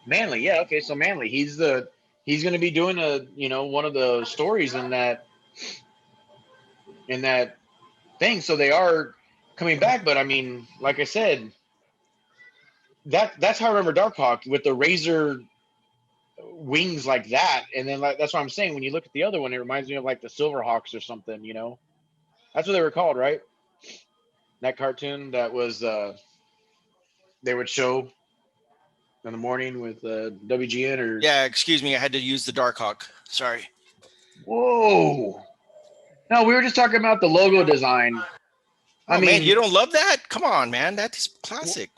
Manly, yeah, okay. So Manly, he's going to be doing one of the stories in that thing. So they are coming back, but I mean, like I said, that's how I remember Darkhawk, with the razor wings like that. And then that's what I'm saying. When you look at the other one, it reminds me of like the Silverhawks or something, you know? That's what they were called, right? That cartoon that was they would show in the morning with WGN or Yeah, excuse me. I had to use the Darkhawk. Sorry. Whoa. No, we were just talking about the logo design. Oh, man, you don't love that? Come on, man. That's classic.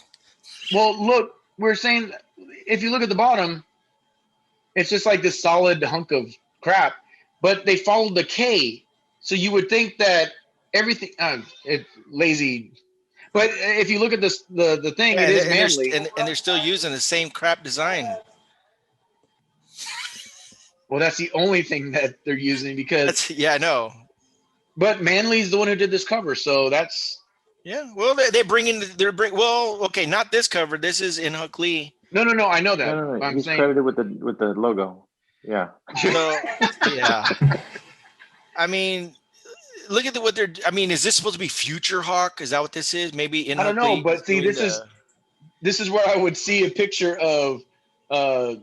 Well, look, we're saying if you look at the bottom, it's just like this solid hunk of crap, but they followed the K. So you would think that everything, it's lazy. But if you look at this, the thing, Yeah, it is and Manly. and they're still using the same crap design. Well, that's the only thing that they're using because. Yeah, I know. But Manly's the one who did this cover, so that's. Yeah, well, well, okay, not this cover. This is in Huck Lee. No, I know that. No. I'm He's saying, credited with the logo. Yeah. So, yeah. I mean, look at what they're. I mean, is this supposed to be Future Hawk? Is that what this is? Maybe in. I don't Huck know, Lee but see, doing this is where I would see a picture of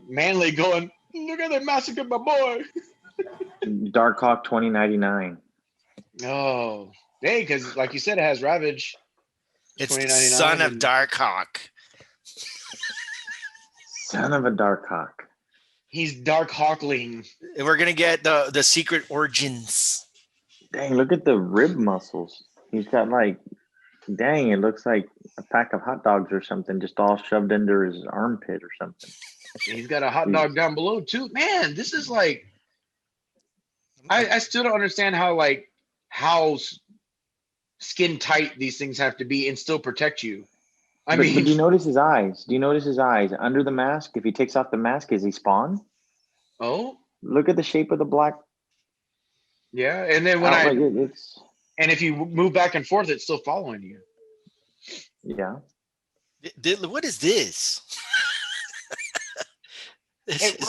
Manly going, "Look at that massacre, my boy." Darkhawk 2099. Oh, hey, because like you said, it has Ravage. It's the 2099 son of and- Darkhawk. Son of a Darkhawk. He's Dark Hawkling. And we're gonna get the secret origins. Dang, look at the rib muscles. He's got like Dang, it looks like a pack of hot dogs or something, just all shoved under his armpit or something. He's got a hot dog down below too. Man, this is like I still don't understand how skin tight these things have to be and still protect you. But do you notice his eyes? Do you notice his eyes under the mask? If he takes off the mask, is he Spawn? Oh, look at the shape of the black. Yeah, and then when and if you move back and forth, it's still following you. Yeah. What is this?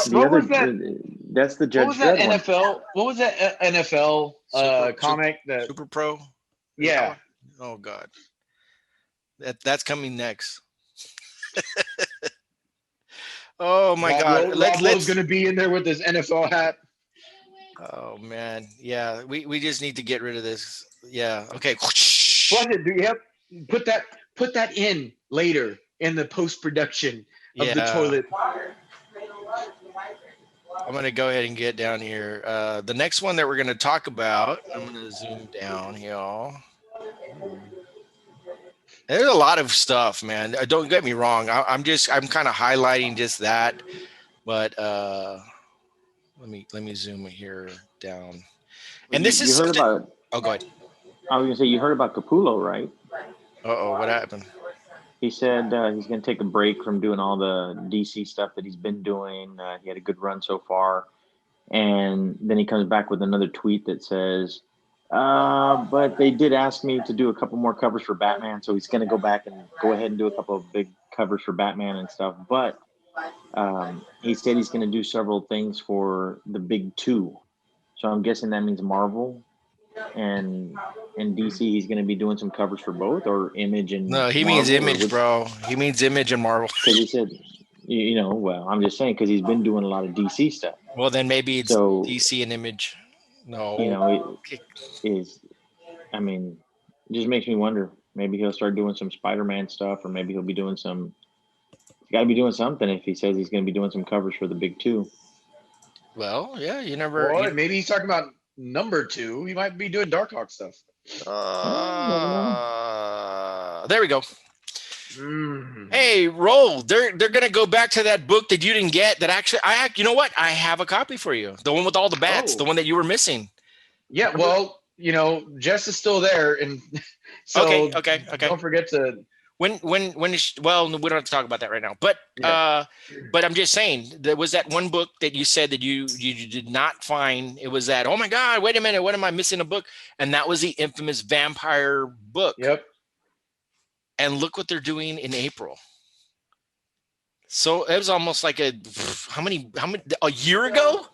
What was that? That's the Judge. What was that NFL? What was that NFL comic? That Super Pro. Yeah. Oh God. That's coming next. Oh my God. Let's going to be in there with his NFL hat. Oh man. Yeah. We just need to get rid of this. Yeah. Okay. Yep. Put that in later in the post-production of the toilet. I'm going to go ahead and get down here. The next one that we're going to talk about, I'm going to zoom down here. There's a lot of stuff, man. Don't get me wrong. I'm kind of highlighting just that, but let me zoom here down. And this is something. Oh, go ahead. I was gonna say you heard about Capullo, right? What happened? He said he's gonna take a break from doing all the DC stuff that he's been doing. He had a good run so far, and then he comes back with another tweet that says, but they did ask me to do a couple more covers for Batman, so he's going to go back and go ahead and do a couple of big covers for Batman and stuff. But he said he's going to do several things for the big two. So I'm guessing that means Marvel and DC. He's going to be doing some covers for both, or Image and no, he Marvel, means Image, bro. He means Image and Marvel. Because he said, well, I'm just saying because he's been doing a lot of DC stuff. Well, then maybe it's DC and Image. No, it just makes me wonder. Maybe he'll start doing some Spider-Man stuff, or maybe he'll be doing some. He's got to be doing something if he says he's going to be doing some covers for the big two. Well, yeah, you never. Well, maybe he's talking about number 2. He might be doing Darkhawk stuff. There we go. Hey, Roll. They're gonna go back to that book that you didn't get. That actually, you know what? I have a copy for you. The one with all the bats. The one that you were missing. Yeah. Well, Jess is still there, and so okay. Don't forget to. Well, we don't have to talk about that right now. But but I'm just saying there was that one book that you said that you did not find. It was that. Oh my God! Wait a minute. What am I missing a book? And that was the infamous vampire book. Yep. And look what they're doing in April. So it was almost like a year ago?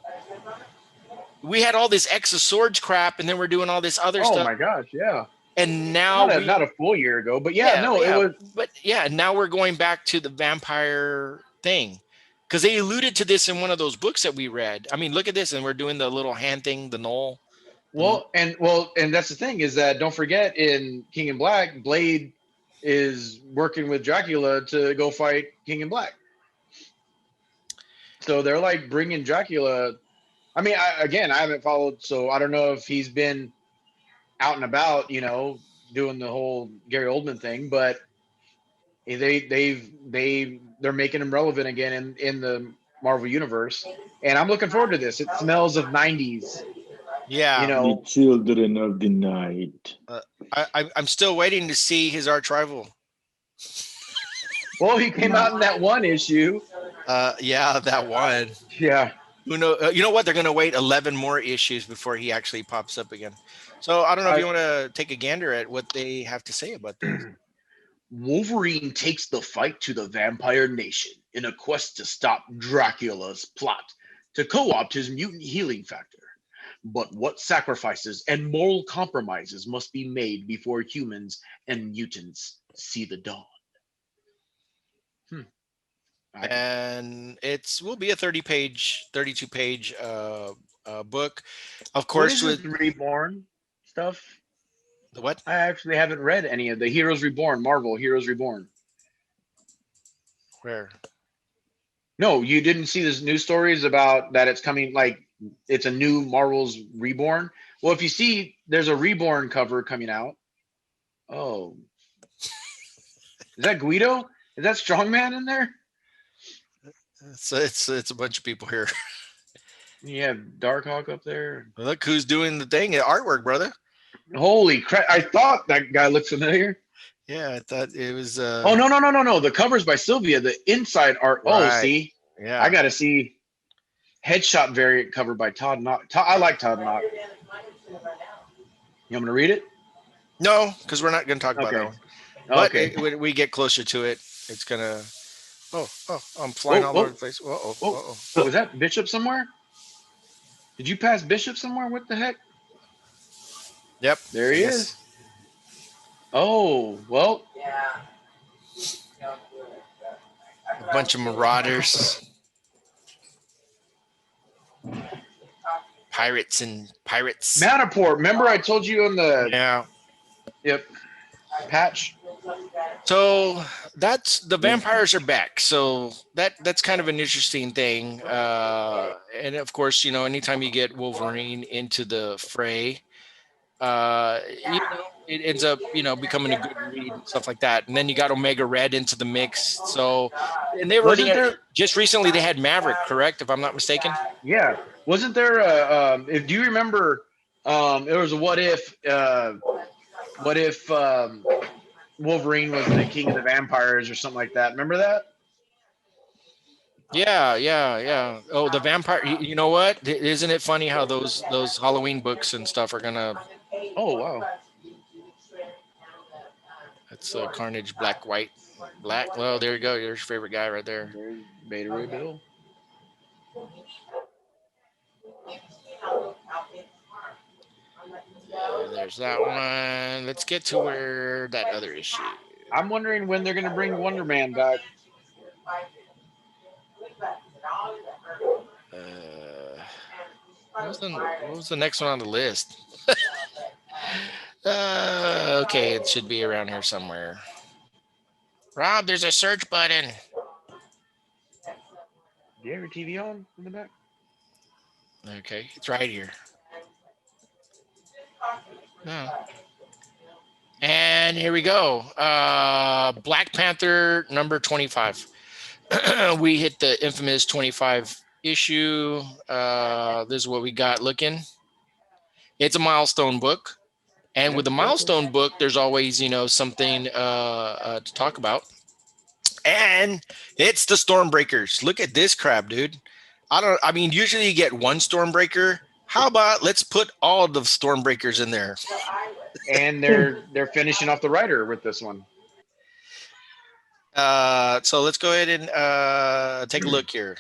We had all this X of Swords crap, and then we're doing all this other stuff. Oh my gosh, yeah. And now not a full year ago, but it was. But yeah, now we're going back to the vampire thing. Because they alluded to this in one of those books that we read. I mean, look at this, and we're doing the little hand thing, the knoll. And that's the thing is that don't forget in King in Black, Blade is working with Dracula to go fight King in Black. So they're like bringing Dracula. I mean, I haven't followed, so I don't know if he's been out and about, doing the whole Gary Oldman thing, but they're making him relevant again in the Marvel universe, and I'm looking forward to this. It smells of 90s. Yeah, the children of the night. I'm still waiting to see his arch rival. Well, he came out in that one issue. Yeah, that one. Yeah. Who know? You know what? They're going to wait 11 more issues before he actually pops up again. So I don't know if you want to take a gander at what they have to say about this. Wolverine takes the fight to the vampire nation in a quest to stop Dracula's plot to co-opt his mutant healing factor. But what sacrifices and moral compromises must be made before humans and mutants see the dawn? And will be a 32-page book. Of course, with Reborn stuff. The what? I actually haven't read any of the Heroes Reborn, Marvel Heroes Reborn. Where? No, you didn't see this news stories about that it's coming, like it's a new Marvel's Reborn. Well, if you see, there's a Reborn cover coming out. Oh, Is that Guido? Is that Strongman in there? It's a bunch of people here. You have Darkhawk up there. Look who's doing the thing, artwork, brother. Holy crap! I thought that guy looked familiar. Yeah, I thought it was. Oh no! The cover's by Sylvia. The inside art. Oh, Right. see, Yeah, I got to see headshot variant cover by Todd Knott. I like Todd Knott. You want me to read it? no, because we're not going to talk about Okay. that one. But Okay. when we get closer to it, it's gonna. Oh! I'm flying all over the place. Oh! Was that Bishop somewhere? Did you pass Bishop somewhere? What the heck? Yep. There he is. Oh, well. A bunch of marauders, pirates. Matterport. Remember I told you on the Yeah. patch? So that's the vampires are back. So that's kind of an interesting thing. And of course, anytime you get Wolverine into the fray, it ends up, becoming a good read and stuff like that. And then you got Omega Red into the mix. So, and they already just recently they had Maverick, correct? If I'm not mistaken. Yeah. Wasn't there if do you remember there was a what if Wolverine was the king of the vampires or something like that. Remember that? Yeah. Oh, the vampire. You know what? Isn't it funny how those Halloween books and stuff are gonna? Oh wow. That's Carnage, Black. Well, there you go. There's your favorite guy right there. There's Beta Ray Bill. There's that one. Let's get to where that other issue. I'm wondering when they're gonna bring Wonder Man back. What was the next one on the list? Okay, it should be around here somewhere. Rob, there's a search button. Do you have your TV on in the back? Okay, it's right here. Oh. And here we go. Black Panther number 25. We hit the infamous 25 issue. This is what we got looking. It's a milestone book. And with the milestone book, there's always, something to talk about. And it's the Stormbreakers. Look at this crap, dude. Usually you get one Stormbreaker. How about let's put all the Stormbreakers in there? And they're finishing off the writer with this one. So let's go ahead and take a look here.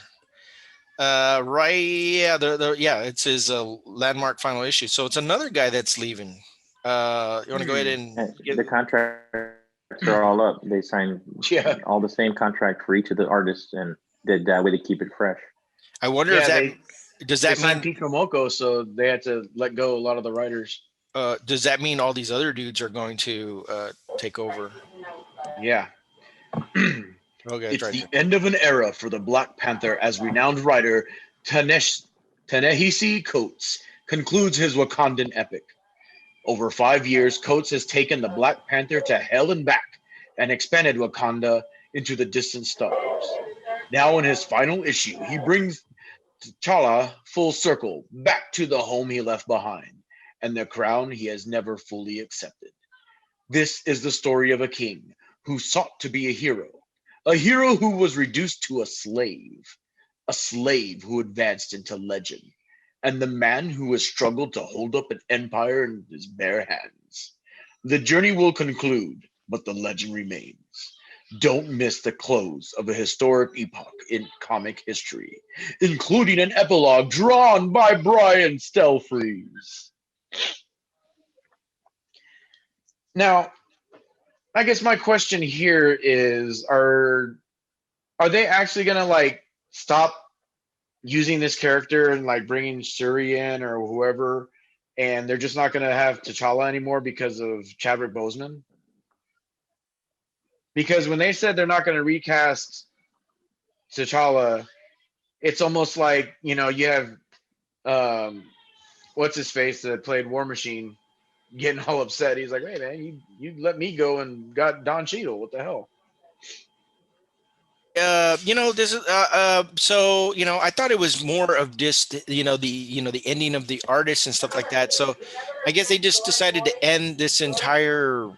It's his landmark final issue. So it's another guy that's leaving. You want to go ahead and the contracts are all up. They signed all the same contract for each of the artists, and that way they keep it fresh. I wonder if that does that mean Pete Momoko, so they had to let go a lot of the writers. Does that mean all these other dudes are going to take over? Yeah. Okay, it's the end of an era for the Black Panther as renowned writer Ta-Nehisi Coates concludes his Wakandan epic. Over 5 years, Coates has taken the Black Panther to hell and back and expanded Wakanda into the distant stars. Now in his final issue, he brings T'Challa full circle back to the home he left behind and the crown he has never fully accepted. This is the story of a king who sought to be a hero who was reduced to a slave who advanced into legend, and the man who has struggled to hold up an empire in his bare hands. The journey will conclude, but the legend remains. Don't miss the close of a historic epoch in comic history, including an epilogue drawn by Brian Stelfreeze. Now, I guess my question here is, are they actually going to stop using this character and bringing Shuri in or whoever, and they're just not going to have T'Challa anymore because of Chadwick Boseman? Because when they said they're not going to recast T'Challa, it's almost like, you have what's his face that played War Machine getting all upset. He's like, "Hey man, you let me go and got Don Cheadle. What the hell?" This is so I thought it was more of just the ending of the artist and stuff like that. So I guess they just decided to end this entire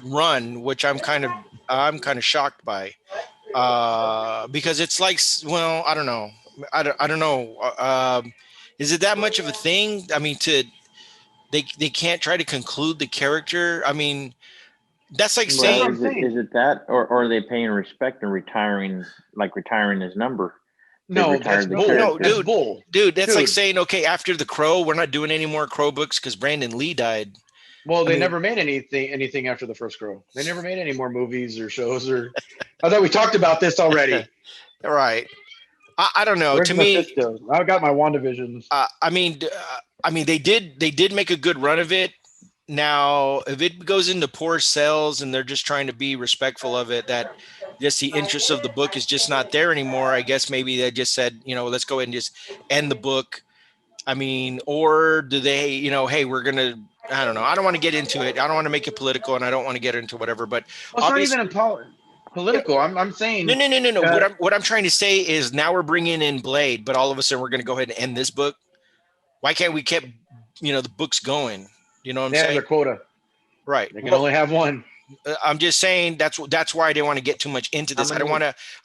run, which I'm kind of shocked by, because it's like, well, I don't know. I don't know. Is it that much of a thing? I mean, they can't try to conclude the character. I mean, that's like That's what Well, I'm saying, saying. is it that, or are they paying respect and retiring his number? They No, that's retired the bull. no, That's character. bull. dude, that's like Dude. saying, okay, after the Crow, we're not doing any more Crow books because Brandon Lee died. Well, I they mean, never made anything after the first Crow. They never made any more movies or shows or. I thought we talked about this already. all right. I don't know. Where's To me, Mephisto? I got my WandaVisions. I mean, they did make a good run of it. Now, if it goes into poor sales and they're just trying to be respectful of it, that just the interest of the book is just not there anymore. I guess maybe they just said, let's go ahead and just end the book. I mean, or do they, hey, we're gonna. I don't know. I don't want to get into it. I don't want to make it political, and I don't want to get into whatever. But Well, it's not obviously, even political. I'm saying. no. Uh, What I'm trying to say is now we're bringing in Blade, but all of a sudden we're going to go ahead and end this book. Why can't we keep, the books going? You know what I'm they have their saying? quota. Right. They can Well, only have one. I'm just saying that's why I didn't want to get too much into How this. many-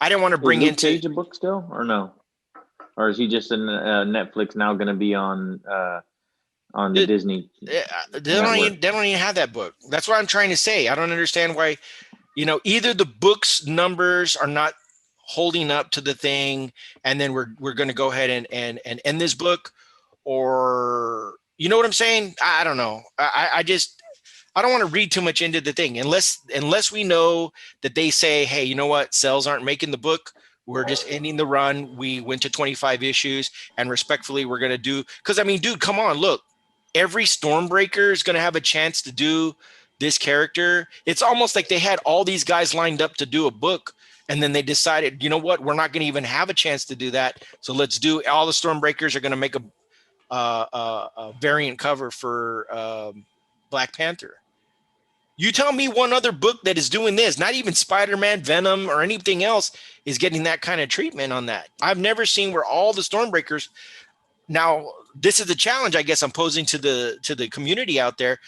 I didn't want to Is bring Luke into. Cage a book still, or no? Or is he just in Netflix now? Going to be on the Dude, Disney They network? don't even have that book. That's what I'm trying to say. I don't understand why, either the book's numbers are not holding up to the thing, and then we're going to go ahead and end this book, or you know what I'm saying? I don't know. I just I don't want to read too much into the thing unless we know that they say, hey, you know what, sales aren't making the book. We're just ending the run. We went to 25 issues, and respectfully, we're going to do, because I mean, dude, come on, look, every Stormbreaker is going to have a chance to do this character. It's almost like they had all these guys lined up to do a book, and then they decided, you know what, we're not going to even have a chance to do that. So let's do, all the Stormbreakers are going to make a variant cover for Black Panther. You tell me one other book that is doing this, not even Spider-Man, Venom, or anything else is getting that kind of treatment on that. I've never seen where all the Stormbreakers. Now, this is the challenge I guess I'm posing to the community out there.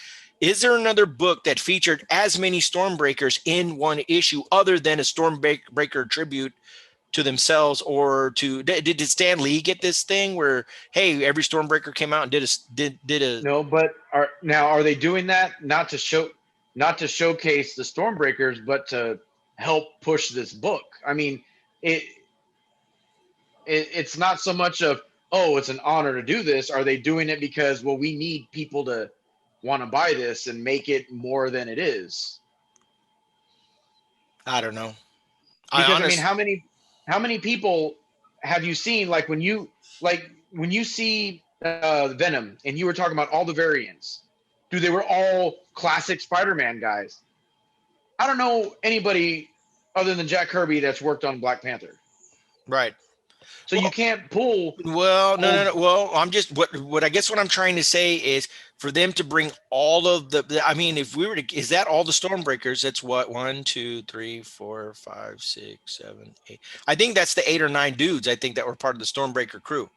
Is there another book that featured as many Stormbreakers in one issue other than a Stormbreaker tribute to themselves, or did Stan Lee get this thing where, hey, every Stormbreaker came out and did a No, but are they doing that not to showcase the Stormbreakers, but to help push this book? I mean, it's not so much of, oh, it's an honor to do this. Are they doing it because, well, we need people to want to buy this and make it more than it is? I don't know. Because I mean, how many people have you seen, like when you see Venom, and you were talking about all the variants, dude, they were all classic Spider-Man guys. I don't know anybody other than Jack Kirby that's worked on Black Panther. Right. So you can't pull. Well, no. Well, I'm just what I guess what I'm trying to say is for them to bring all of I mean, if we were to, is that all the Stormbreakers? That's what, 1, 2, 3, 4, 5, 6, 7, 8. I think that's the 8 or 9 dudes. I think that were part of the Stormbreaker crew.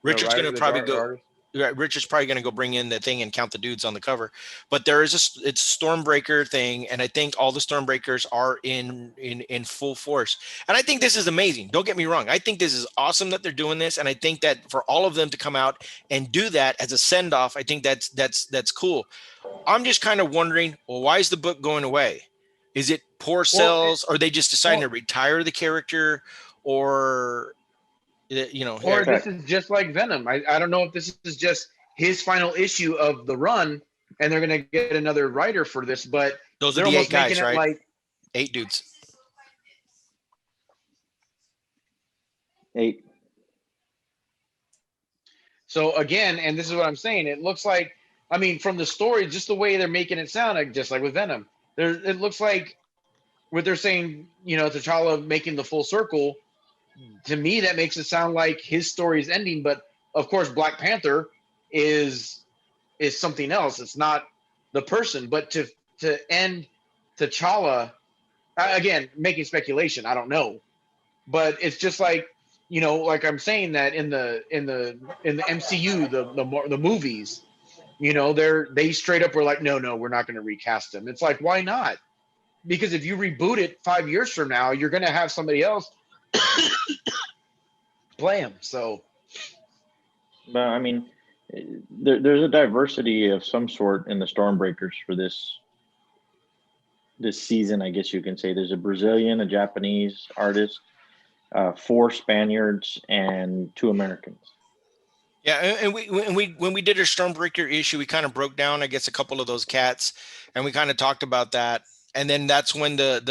Richard's going to probably go. Artist. Richard's probably going to go bring in the thing and count the dudes on the cover, but it's a Stormbreaker thing, and I think all the Stormbreakers are in full force. And I think this is amazing. Don't get me wrong. I think this is awesome that they're doing this, and I think that for all of them to come out and do that as a send off, I think that's cool. I'm just kind of wondering, well, why is the book going away? Is it poor sales, or are they just deciding to retire the character, or? Or this is just like Venom. I don't know if this is just his final issue of the run, and they're going to get another writer for this, but those are the 8 guys, right? Like 8 dudes. 8. So again, and this is what I'm saying, it looks like, I mean, from the story, just the way they're making it sound, like just like with Venom, it looks like what they're saying, T'Challa making the full circle. To me, that makes it sound like his story is ending, but of course, Black Panther is something else. It's not the person, but to end T'Challa Again, making speculation. I don't know, but it's just like, like I'm saying that in the MCU, the movies, they straight up were like, no, we're not going to recast him. It's like, why not? Because if you reboot it 5 years from now, you're going to have somebody else play him. So, But I mean, there's a diversity of some sort in the Stormbreakers for this season, I guess you can say. There's a Brazilian, a Japanese artist, 4 Spaniards, and 2 Americans. Yeah, and we when we did our Stormbreaker issue, we kind of broke down, I guess, a couple of those cats, and we kind of talked about that. And then that's when there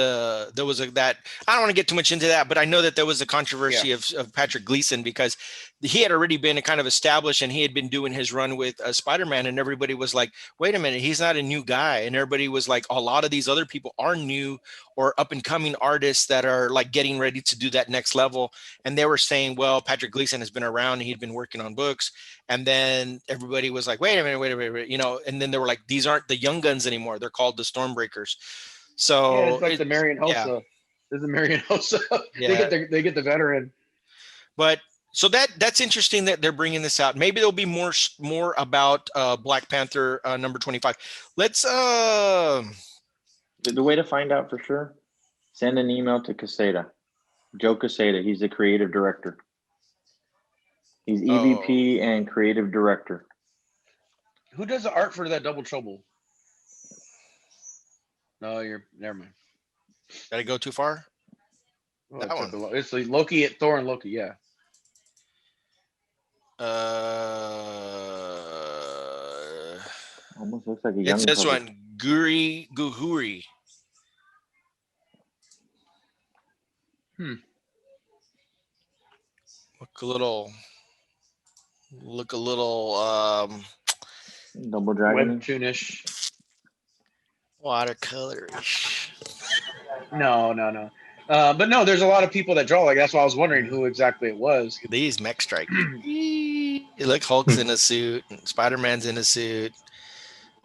was that, I don't want to get too much into that, but I know that there was a controversy of Patrick Gleason, because he had already been kind of established and he had been doing his run with Spider-Man, and everybody was like, wait a minute, he's not a new guy. And everybody was like, a lot of these other people are new or up and coming artists that are like getting ready to do that next level. And they were saying, well, Patrick Gleason has been around and he'd been working on books. And then everybody was like, wait a minute, and then they were like, these aren't the young guns anymore. They're called the Stormbreakers. So yeah, it's like the Marion Hossa. Yeah. There's the Marion Hossa. Yeah. They get the veteran. But so that's interesting that they're bringing this out. Maybe there'll be more about Black Panther number 25. Let's The way to find out for sure, send an email to Quesada, Joe Quesada. He's the creative director. He's EVP and creative director. Who does the art for that Double Trouble? No, never mind. Did I go too far? Oh, That one. It's like Loki, Thor, and Loki. Yeah. Almost looks like a young. It's this cover. one, Guri Guhuri. Look a little Double Dragon. Webtoonish. watercolorish. No. But no, there's a lot of people that draw. Like, that's why I was wondering who exactly it was. These mech strikers. Look, Hulk's in a suit. Spider-Man's in a suit.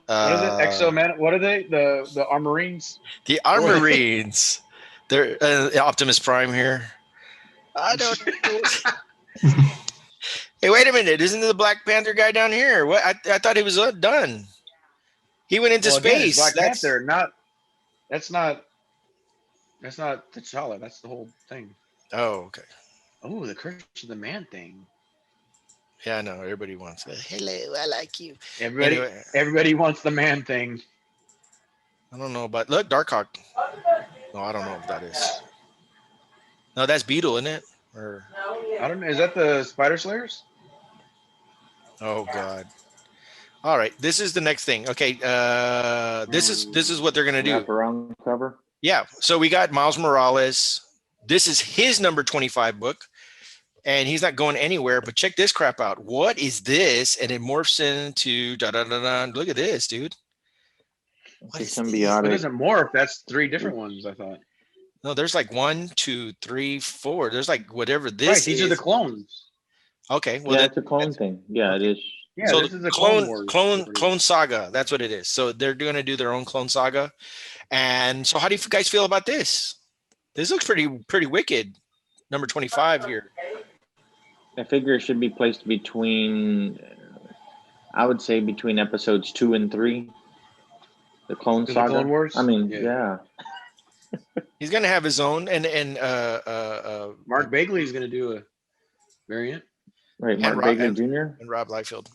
What is it? Exo-Man? What are they? The Armorines? The Armorines. They're Optimus Prime here. I don't know. Hey, wait a minute. Isn't the Black Panther guy down here? What? I thought he was done. He went into space. Black Panther, that's not T'Challa. That's the whole thing. Oh, okay. Oh, the Curse of the Man thing. Yeah, I know. Everybody wants it. Hello, I like you. Everybody wants the man thing. I don't know about. Look, Darkhawk. No, I don't know if that is. No, that's Beetle, isn't it? Or I don't know. Is that the Spider Slayers? oh God. All right, this is the next thing. Okay, this is what they're gonna do. Wraparound cover. Yeah, so we got Miles Morales. This is his number 25 book, and he's not going anywhere. But check this crap out. What is this? And it morphs into da da da da. Look at this, dude. What is symbiotic? It doesn't morph. That's 3 different ones, I thought. No, there's like 1, 2, 3, 4. There's like whatever this Right, is. these are the clones. Okay, well, Yeah, it's a clone thing. Yeah, it is. Yeah, so this is a Clone Clone Saga. That's what it is. So they're going to do their own Clone Saga. And so, how do you guys feel about this? This looks pretty wicked. Number 25 here. I figure it should be placed between, I would say between episodes 2 and 3. The Clone Saga. Clone Wars? I mean, Yeah. He's going to have his own, and Mark Bagley is going to do a variant. Right, Mark Rob- Bagley Jr. and Rob Liefeld.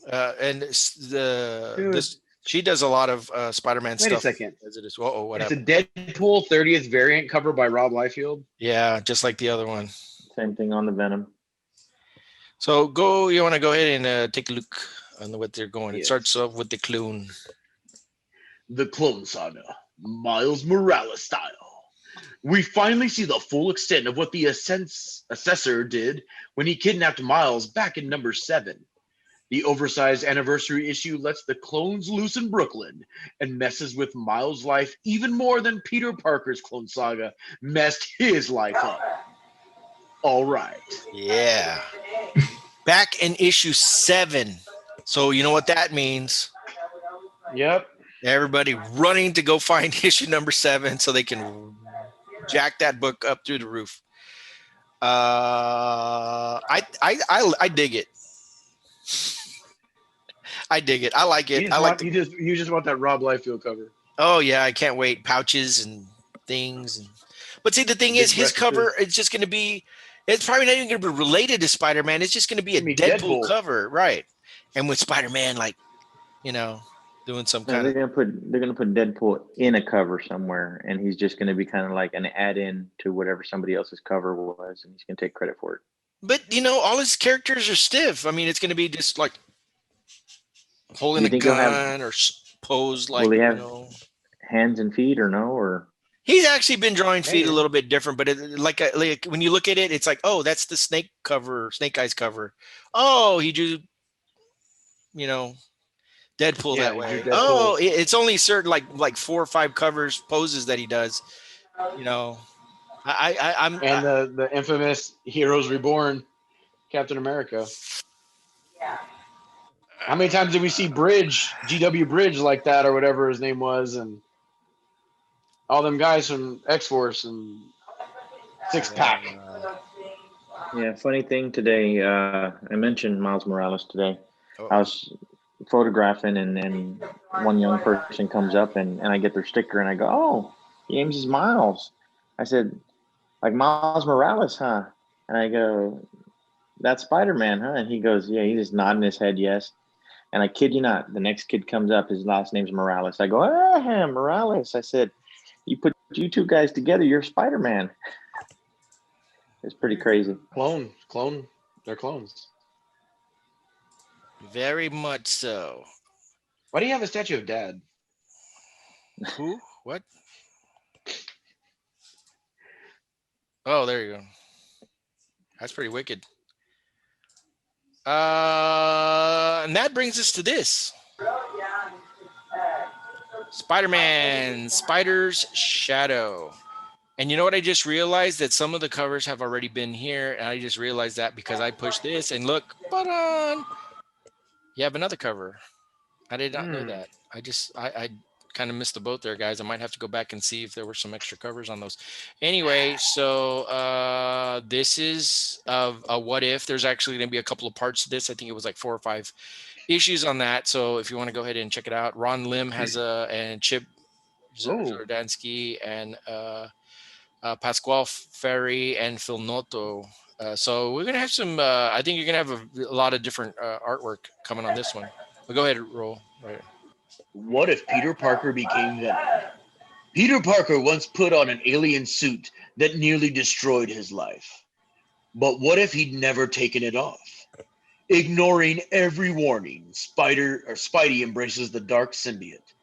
She does a lot of Spider-Man Wait stuff. a second. As it is. Whoa, what It's happened? a Deadpool 30th variant cover by Rob Liefeld. Yeah, just like the other one. Same thing on the Venom. So you want to go ahead and take a look on what they're going. Yes. It starts off with the clone. The Clone Saga, Miles Morales style. We finally see the full extent of what the Assessor did when he kidnapped Miles back in number 7. The oversized anniversary issue lets the clones loose in Brooklyn and messes with Miles' life even more than Peter Parker's Clone Saga messed his life up. All right. Yeah. Back in issue 7. So you know what that means. Yep. Everybody running to go find issue number 7 so they can jack that book up through the roof. I dig it. I dig it. I like it. You just want that Rob Liefeld cover. Oh yeah, I can't wait. Pouches and things. But see, the thing is, his cover is just going to be. It's probably not even going to be related to Spider-Man. It's just going to be a Deadpool cover, right? And with Spider-Man, like, doing some kind of. They're gonna put Deadpool in a cover somewhere, and he's just gonna be kind of like an add-in to whatever somebody else's cover was, and he's gonna take credit for it. But all his characters are stiff. I mean, it's gonna be just like holding a gun or posed like. Will he have hands and feet or no? Or he's actually been drawing feet a little bit different, but like when you look at it, it's like, oh, that's the Snake Eyes cover. Oh, he drew, Deadpool that way. Deadpool. Oh, it's only certain like 4 or 5 poses that he does. I'm the infamous Heroes Reborn, Captain America. Yeah. How many times did we see GW Bridge like that or whatever his name was, and all them guys from X-Force and Six Pack? Yeah, funny thing today, I mentioned Miles Morales today. I was photographing and one young person comes up and I get their sticker and I go, oh, James is Miles. I said, like Miles Morales, huh? And I go, that's Spider-Man, huh? And he goes, yeah, he's just nodding his head, yes. And I kid you not, the next kid comes up, his last name's Morales. I go, Morales. I said, you put you two guys together, you're Spider-Man. It's pretty crazy. Clone. They're clones. Very much so. Why do you have a statue of Dad? Who? What? Oh, there you go. That's pretty wicked. And that brings us to this. Spider-Man, Spider's Shadow. And you know what I just realized? That some of the covers have already been here. And I just realized that because I pushed this and look, you have another cover. I did not know that. I kind of missed the boat there, guys. I might have to go back and see if there were some extra covers on those. Anyway, so this is a what if. There's actually going to be a couple of parts to this. I think it was like 4 or 5 issues on that. So if you want to go ahead and check it out, Ron Lim has and Chip Zdarsky and Pasquale Ferry and Phil Noto. So we're going to have some, I think you're going to have a lot of different artwork coming on this one. But go ahead, roll. Right. What if Peter Parker became Venom? Peter Parker once put on an alien suit that nearly destroyed his life. But what if he'd never taken it off? Ignoring every warning, Spidey embraces the dark symbiote,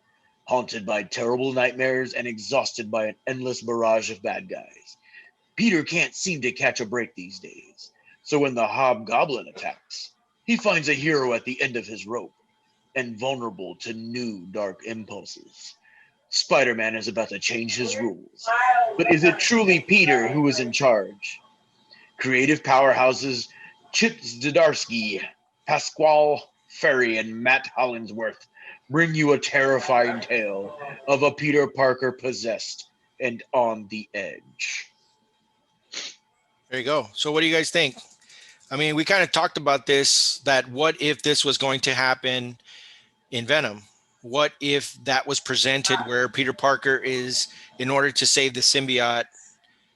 haunted by terrible nightmares and exhausted by an endless barrage of bad guys. Peter can't seem to catch a break these days, so when the Hobgoblin attacks, he finds a hero at the end of his rope and vulnerable to new dark impulses. Spider-Man is about to change his rules, but is it truly Peter who is in charge? Creative powerhouses Chip Zdarsky, Pasquale Ferry, and Matt Hollingsworth bring you a terrifying tale of a Peter Parker possessed and on the edge. There you go. So what do you guys think? I mean, we kind of talked about this, that what if this was going to happen in Venom? What if that was presented where Peter Parker is, in order to save the symbiote,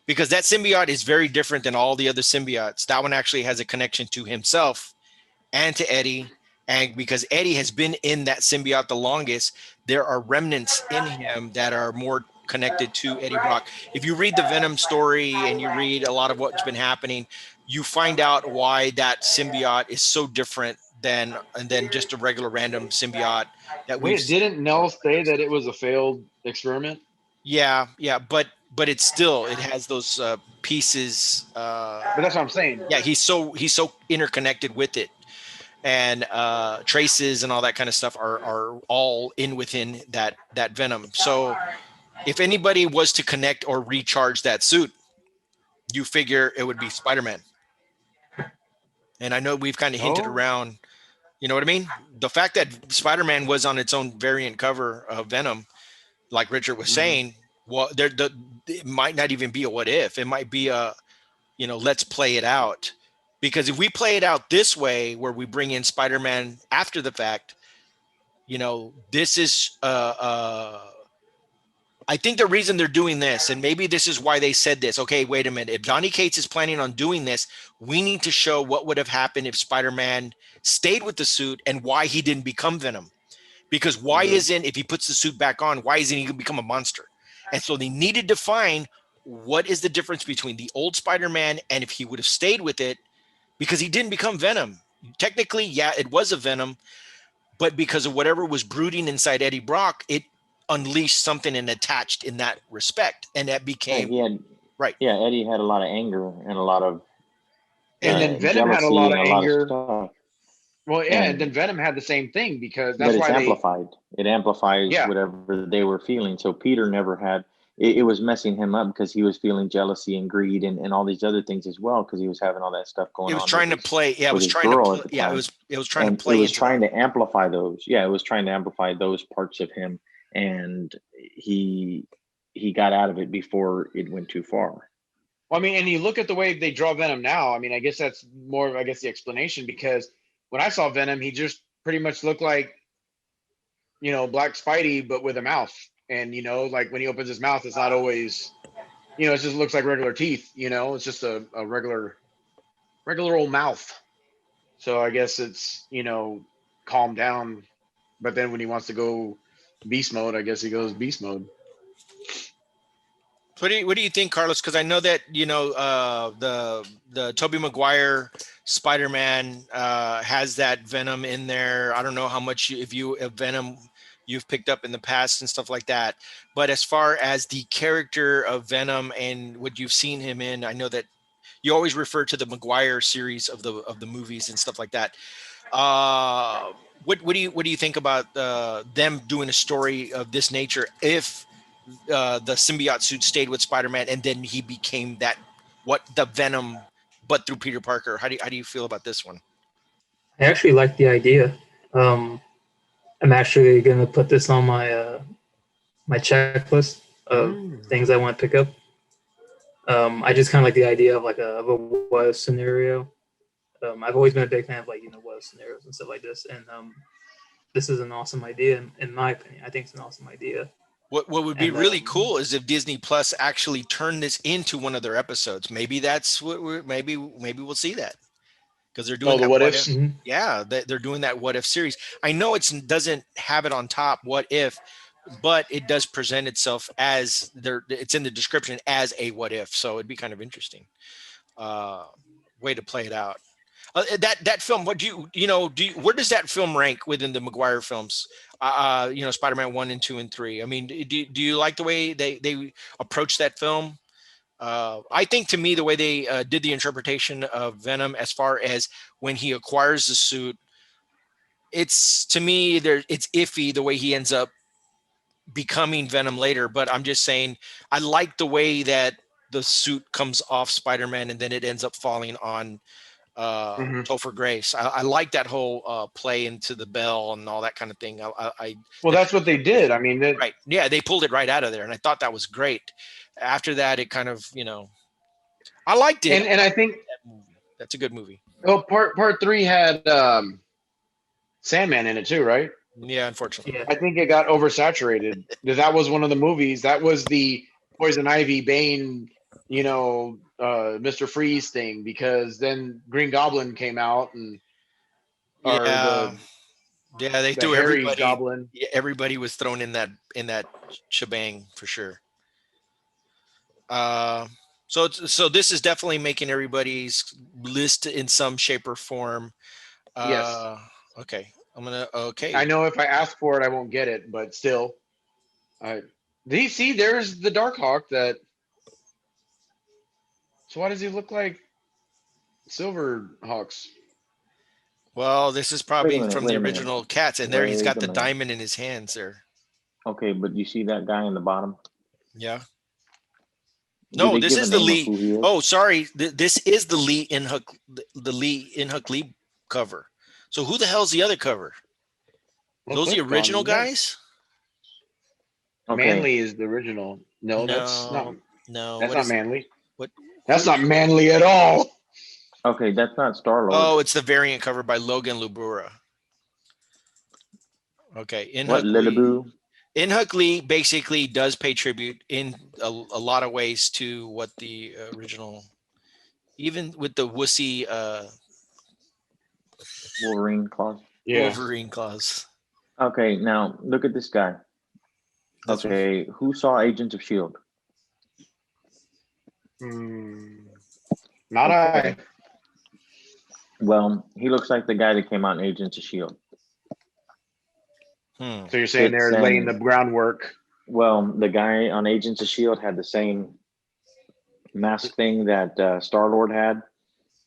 because that symbiote is very different than all the other symbiotes. That one actually has a connection to himself and to Eddie. And because Eddie has been in that symbiote the longest, there are remnants in him that are more connected to Eddie Brock. If you read the Venom story and you read a lot of what's been happening, you find out why that symbiote is so different than just a regular random symbiote that we. Wait, didn't Nell say that it was a failed experiment? Yeah, but it's still, it has those pieces. But that's what I'm saying. Yeah, he's so interconnected with it, and traces and all that kind of stuff are all within that Venom. So if anybody was to connect or recharge that suit, you figure it would be Spider-Man. And I know we've kind of hinted around, you know what I mean? The fact that Spider-Man was on its own variant cover of Venom, like Richard was saying, well, it might not even be a what if. It might be a, let's play it out. Because if we play it out this way, where we bring in Spider-Man after the fact, this is I think the reason they're doing this, and maybe this is why they said this. Okay, wait a minute. If Donny Cates is planning on doing this, we need to show what would have happened if Spider-Man stayed with the suit and why he didn't become Venom. Because why isn't, if he puts the suit back on, why isn't he going to become a monster? And so they needed to find what is the difference between the old Spider-Man and if he would have stayed with it, because he didn't become Venom. Technically, yeah, it was a Venom, but because of whatever was brooding inside Eddie Brock, it unleashed something and attached in that respect. And that became, right. Yeah, Eddie had a lot of anger and a lot of and then Venom had a lot of anger. Well, yeah, and then Venom had the same thing, because that's why amplified. It amplifies whatever they were feeling. So Peter never had it was messing him up because he was feeling jealousy and greed and all these other things as well, because he was having all that stuff going on. It was trying to play. Yeah, it was trying to play. Yeah, it was trying to play. It was trying to amplify those. Yeah, it was trying to amplify those parts of him, and he got out of it before it went too far. Well, I mean, and you look at the way they draw Venom now. I mean, I guess that's more of, the explanation, because when I saw Venom, he just pretty much looked like, Black Spidey, but with a mouth. And, like when he opens his mouth, it's not always, it just looks like regular teeth, it's just a regular old mouth. So I guess it's, calmed down. But then when he wants to go beast mode, I guess he goes beast mode. What do you think, Carlos? Because I know that the Tobey Maguire Spider-Man has that Venom in there. I don't know how much if Venom you've picked up in the past and stuff like that. But as far as the character of Venom and what you've seen him in, I know that you always refer to the Maguire series of the movies and stuff like that. What do you think about them doing a story of this nature if the symbiote suit stayed with Spider-Man and then he became the Venom, but through Peter Parker? How do you feel about this one? I actually like the idea. I'm actually gonna put this on my my checklist of things I want to pick up. I just kind of like the idea of a what if scenario. I've always been a big fan of what if scenarios and stuff like this, and this is an awesome idea in my opinion. I think it's an awesome idea. What would be really cool is if Disney Plus actually turned this into one of their episodes. Maybe that's what maybe we'll see that, because they're doing what ifs. Yeah, they're doing that what if series. I know it doesn't have it on top what if, but it does present itself as it's in the description as a what if. So it'd be kind of interesting way to play it out. That film, what where does that film rank within the Maguire films? Spider-Man 1 and 2 and 3. I mean, do you like the way they approach that film? I think, to me, the way they did the interpretation of Venom, as far as when he acquires the suit, it's, to me, it's iffy the way he ends up becoming Venom later. But I'm just saying, I like the way that the suit comes off Spider-Man and then it ends up falling on Topher Grace. I like that whole play into the bell and all that kind of thing. That's what they did. I mean, right. Yeah, they pulled it right out of there, and I thought that was great. After that, it kind of, I liked it. And I think that's a good movie. Oh, part 3 had Sandman in it too, right? Yeah, unfortunately. Yeah. I think it got oversaturated. That was one of the movies. That was the Poison Ivy, Bane, Mr. Freeze thing, because then Green Goblin came out and they threw everybody. Goblin. Yeah, everybody was thrown in that shebang for sure. So this is definitely making everybody's list in some shape or form. Yes. Okay. Okay. I know if I ask for it, I won't get it, but still. There's the Darkhawk that. So why does he look like Silverhawks? Well, this is probably from the original Cats, and there he's got the diamond in his hands there. Okay, but you see that guy in the bottom? Yeah. No, this is the Lee. Oh, sorry. This is the Lee Inhook Lee cover. So who the hell's the other cover? Are those the original guys? Okay. Manly is the original. No, that's not. No, That's what not is manly. what? That's not manly at all. Okay, that's not Star-Lord. Oh, it's the variant covered by Logan Lubura. Okay, What, Liliboo? Inhook Lee basically does pay tribute in a lot of ways to what the original, even with the wussy Wolverine claws. Yeah. Wolverine claws. Okay, now look at this guy. That's Okay, who saw Agents of S.H.I.E.L.D.? Not I. Well, he looks like the guy that came out in Agents of S.H.I.E.L.D. So you're saying they're laying the groundwork. Well, the guy on Agents of S.H.I.E.L.D. had the same mask thing that Star-Lord had.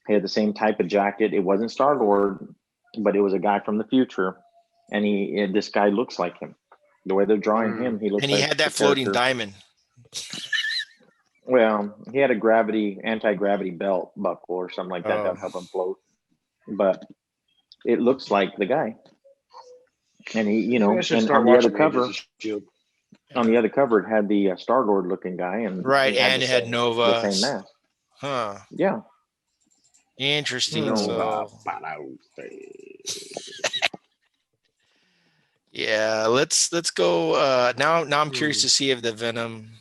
He had the same type of jacket. It wasn't Star-Lord, but it was a guy from the future. And this guy looks like him. The way they're drawing him, he looks and like he had the that floating character. diamond. Well, he had a anti-gravity belt buckle or something like that that would help him float. But it looks like the guy. And he, you know, and on the other cover, on the other cover, it had the Star-Lord looking guy, and Right, he had and the it had same, Nova. the same mask. Huh. Yeah. Interesting. Nova. So yeah, let's go. Now I'm curious to see if the Venom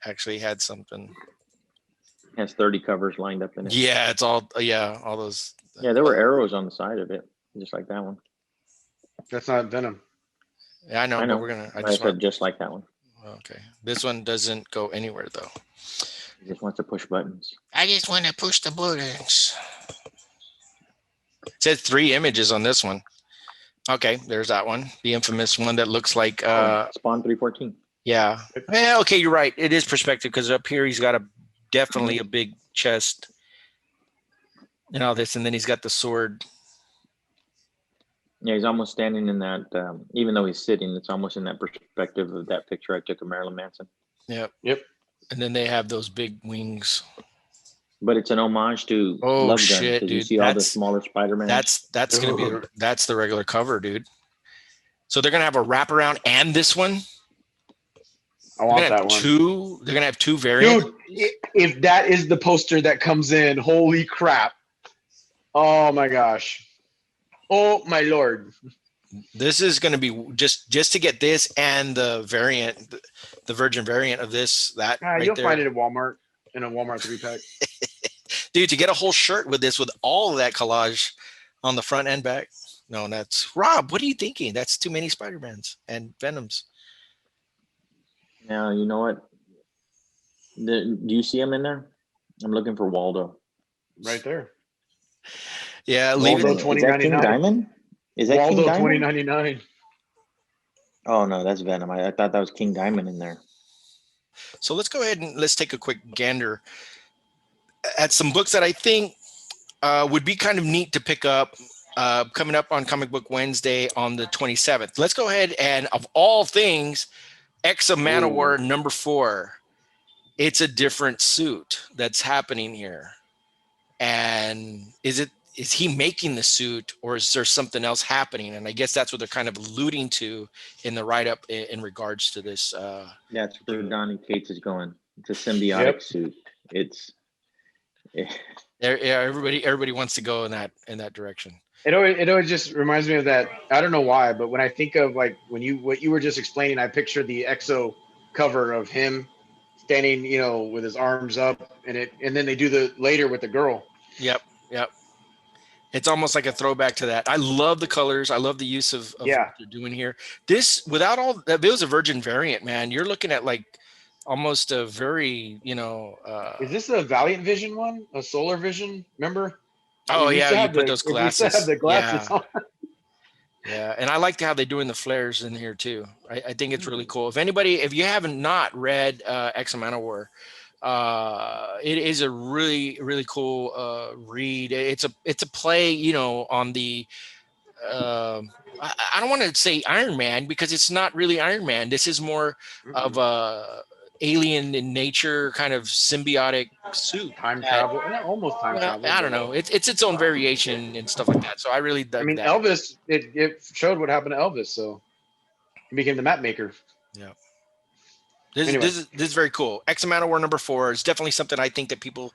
actually had something. Has 30 covers lined up in it. Yeah, it's all all those. Yeah, there were arrows on the side of it, just like that one. That's not Venom. Yeah, I know, I know. but we're gonna. I said just like that one. Okay, this one doesn't go anywhere though. He just wants to push buttons. I just want to push the buttons. It says 3 images on this one. Okay, there's that one, the infamous one that looks like Spawn 314. Yeah. Yeah. Okay, you're right. It is perspective because up here he's got definitely a big chest and all this, and then he's got the sword. Yeah, he's almost standing in that. Even though he's sitting, it's almost in that perspective of that picture I took of Marilyn Manson. Yep. Yep. And then they have those big wings. But it's an homage to Oh Love Gun, shit, because dude! you see all the smaller Spider-Man. That's gonna be that's the regular cover, dude. So they're gonna have a wraparound and this one. I want that one. They're gonna have 2 variants. Dude, if that is the poster that comes in, holy crap! Oh my gosh! Oh my lord! This is gonna be just to get this and the variant, the Virgin variant of this. Right you'll there. find it at Walmart in a Walmart 3-pack. Dude, to get a whole shirt with this, with all of that collage on the front and back. No, that's Rob. What are you thinking? That's too many Spider-Mans and Venoms. Now, you know what? Do you see him in there? I'm looking for Waldo. Right there. Yeah, Waldo it. 2099. Is that King Diamond? Is that Waldo King Diamond? 2099. Oh no, that's Venom. I thought that was King Diamond in there. So let's go ahead and let's take a quick gander at some books that I think would be kind of neat to pick up coming up on Comic Book Wednesday on the 27th. Let's go ahead and, of all things, X of MANOWAR number 4. It's a different suit that's happening here. And is he making the suit, or is there something else happening? And I guess that's what they're kind of alluding to in the write-up in regards to this. That's where Donny Cates is going. It's a symbiotic suit. Everybody wants to go in that direction. It always just reminds me of that. I don't know why, but when I think of like what you were just explaining, I picture the EXO cover of him standing, with his arms up, and then they do the later with the girl. Yep. It's almost like a throwback to that. I love the colors. I love the use of what they're doing here. This, without all that, it was a Virgin variant, man. You're looking at like almost a very, Is this a Valiant Vision one? A Solar Vision? Remember? Oh yeah, you put those glasses. We used to have the glasses on. Yeah, and I like how they're doing the flares in here too. I think it's really cool. If you haven't not read X of MANOWAR, it is a really, really cool read. It's a play, on the I don't want to say Iron Man, because it's not really Iron Man. This is more of a alien in nature kind of symbiotic suit. Time travel, almost time travel. I don't know. It's its own variation and stuff like that. So I really dug that. Elvis, it showed what happened to Elvis, so he became the map maker. Yeah. Anyway. This is very cool. X amount of war number 4 is definitely something I think that people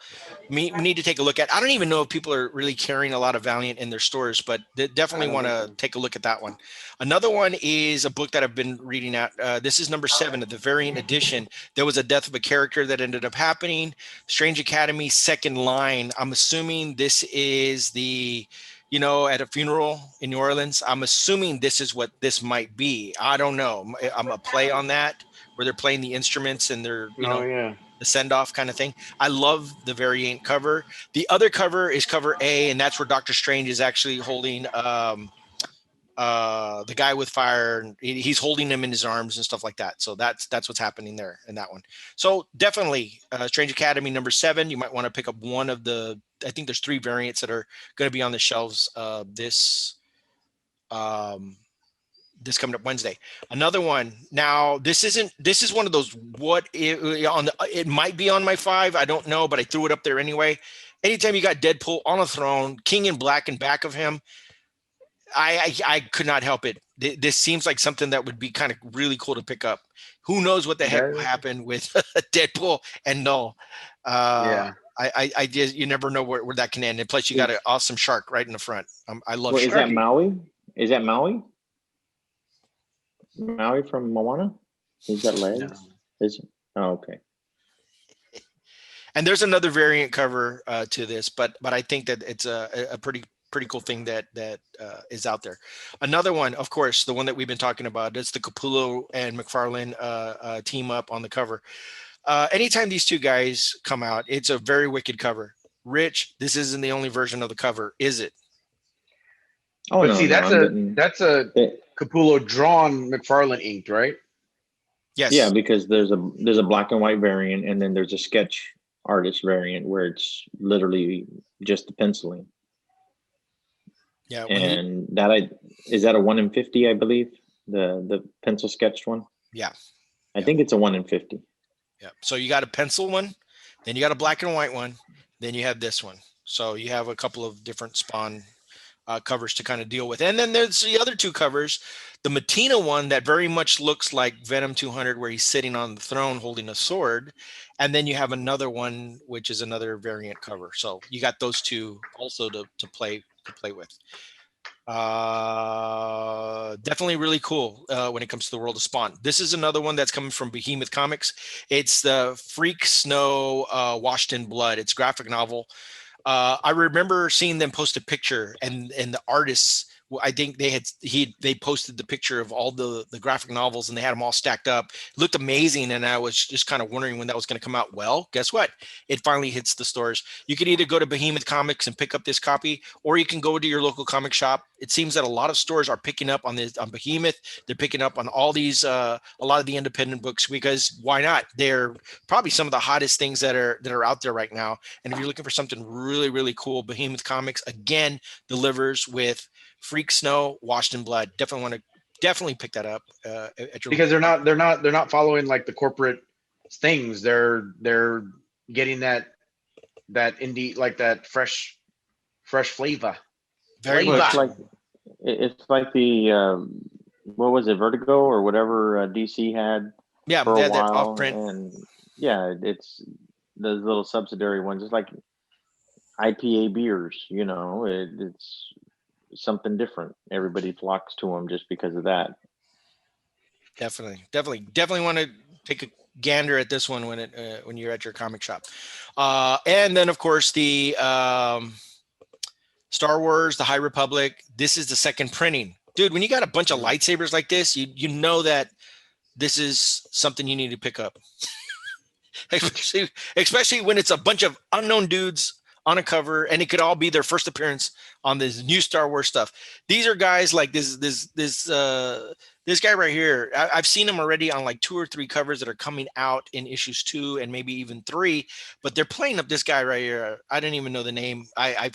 we need to take a look at. I don't even know if people are really carrying a lot of Valiant in their stores, but they definitely want to take a look at that one. Another one is a book that I've been reading out. This is number 7 of the variant edition. There was a death of a character that ended up happening. Strange Academy, second line. I'm assuming this is the, you know, at a funeral in New Orleans. I'm assuming this is what this might be. I don't know. I'm a play on that, where they're playing the instruments and they're, you know, the send off kind of thing. I love the variant cover. The other cover is cover A, and that's where Doctor Strange is actually holding the guy with fire, and he's holding him in his arms and stuff like that. So that's what's happening there in that one. So definitely Strange Academy number 7. You might want to pick up one of the, I think there's 3 variants that are going to be on the shelves this this coming up Wednesday. Another one. Now, this is one of those, it might be on my 5. I don't know, but I threw it up there anyway. Anytime you got Deadpool on a throne, King in Black in back of him, I could not help it. This seems like something that would be kind of really cool to pick up. Who knows what the heck will happen with Deadpool and Null. I just, you never know where that can end. And plus you got an awesome shark right in the front. I love Is that Maui? Is that Maui? Maui from Moana? He's got legs? No. Okay. And there's another variant cover to this, but I think that it's a pretty cool thing that is out there. Another one, of course, the one that we've been talking about, it's the CAPULLO and McFarlane team up on the cover. Anytime these two guys come out, it's a very wicked cover. Rich, this isn't the only version of the cover, is it? Oh, but no, see, that's a CAPULLO drawn McFarlane inked, right? Yes. Yeah, because there's a black and white variant, and then there's a sketch artist variant where it's literally just the penciling. Yeah, and is that a 1 in 50, I believe, the pencil sketched one. Yeah, I think it's a 1 in 50. Yeah. So you got a pencil one, then you got a black and white one, then you have this one. So you have a couple of different Spawn covers to kind of deal with. And then there's the other 2 covers, the Matina one that very much looks like Venom 200, where he's sitting on the throne holding a sword. And then you have another one, which is another variant cover. So you got those 2 also to play with. Definitely really cool when it comes to the world of Spawn. This is another one that's coming from Behemoth Comics. It's the Freak Snow Washed in Blood. It's a graphic novel. I remember seeing them post a picture, and the artists, I think they posted the picture of all the graphic novels, and they had them all stacked up. It looked amazing, and I was just kind of wondering when that was going to come out. Well, guess what? It finally hits the stores. You can either go to Behemoth Comics and pick up this copy, or you can go to your local comic shop. It seems that a lot of stores are picking up on Behemoth. They're picking up on all these a lot of the independent books, because why not? They're probably some of the hottest things that are out there right now. And if you're looking for something really, really cool, Behemoth Comics again delivers with Freak Snow Washed in Blood. Definitely pick that up because they're not following like the corporate things. They're getting that indie, like that fresh flavor. Very much. It's like the what was it, Vertigo or whatever DC had for a while, that off print. And yeah, it's those little subsidiary ones. It's like IPA beers, you know. It's something different. Everybody flocks to them just because of that. Definitely want to take a gander at this one when you're at your comic shop. And then of course the Star Wars, the High Republic. This is the second printing. Dude, when you got a bunch of lightsabers like this, you know that this is something you need to pick up. especially when it's a bunch of unknown dudes on a cover, and it could all be their first appearance on this new Star Wars stuff. These are guys like this guy right here. I've seen him already on like 2 or 3 covers that are coming out in issues 2 and maybe even 3, but they're playing up this guy right here. I didn't even know the name. I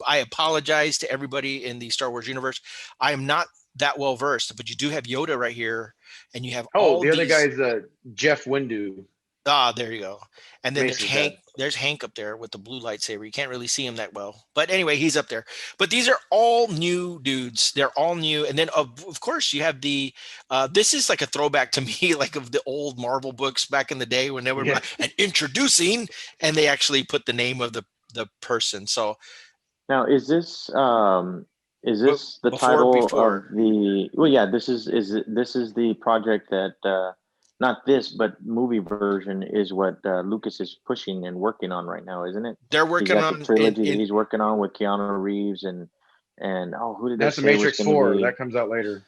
apologize to everybody in the Star Wars universe. I am not that well versed, but you do have Yoda right here, and you have the other guy is Jeff Windu. There you go. And then Mace there's is Hank. dead. There's Hank up there with the blue lightsaber. You can't really see him that well, but anyway, he's up there. But these are all new dudes. They're all new. And then of course you have the. This is like a throwback to me, like of the old Marvel books back in the day when they were Yeah. and introducing, and they actually put the name of the person. So Now, is this the before title of the? Well, yeah, this is the project that not this, but movie version is what Lucas is pushing and working on right now, isn't it? they're He's working got the on trilogy that he's working on with Keanu Reeves and who did they That's the say was Matrix going to 4. be? That comes out later.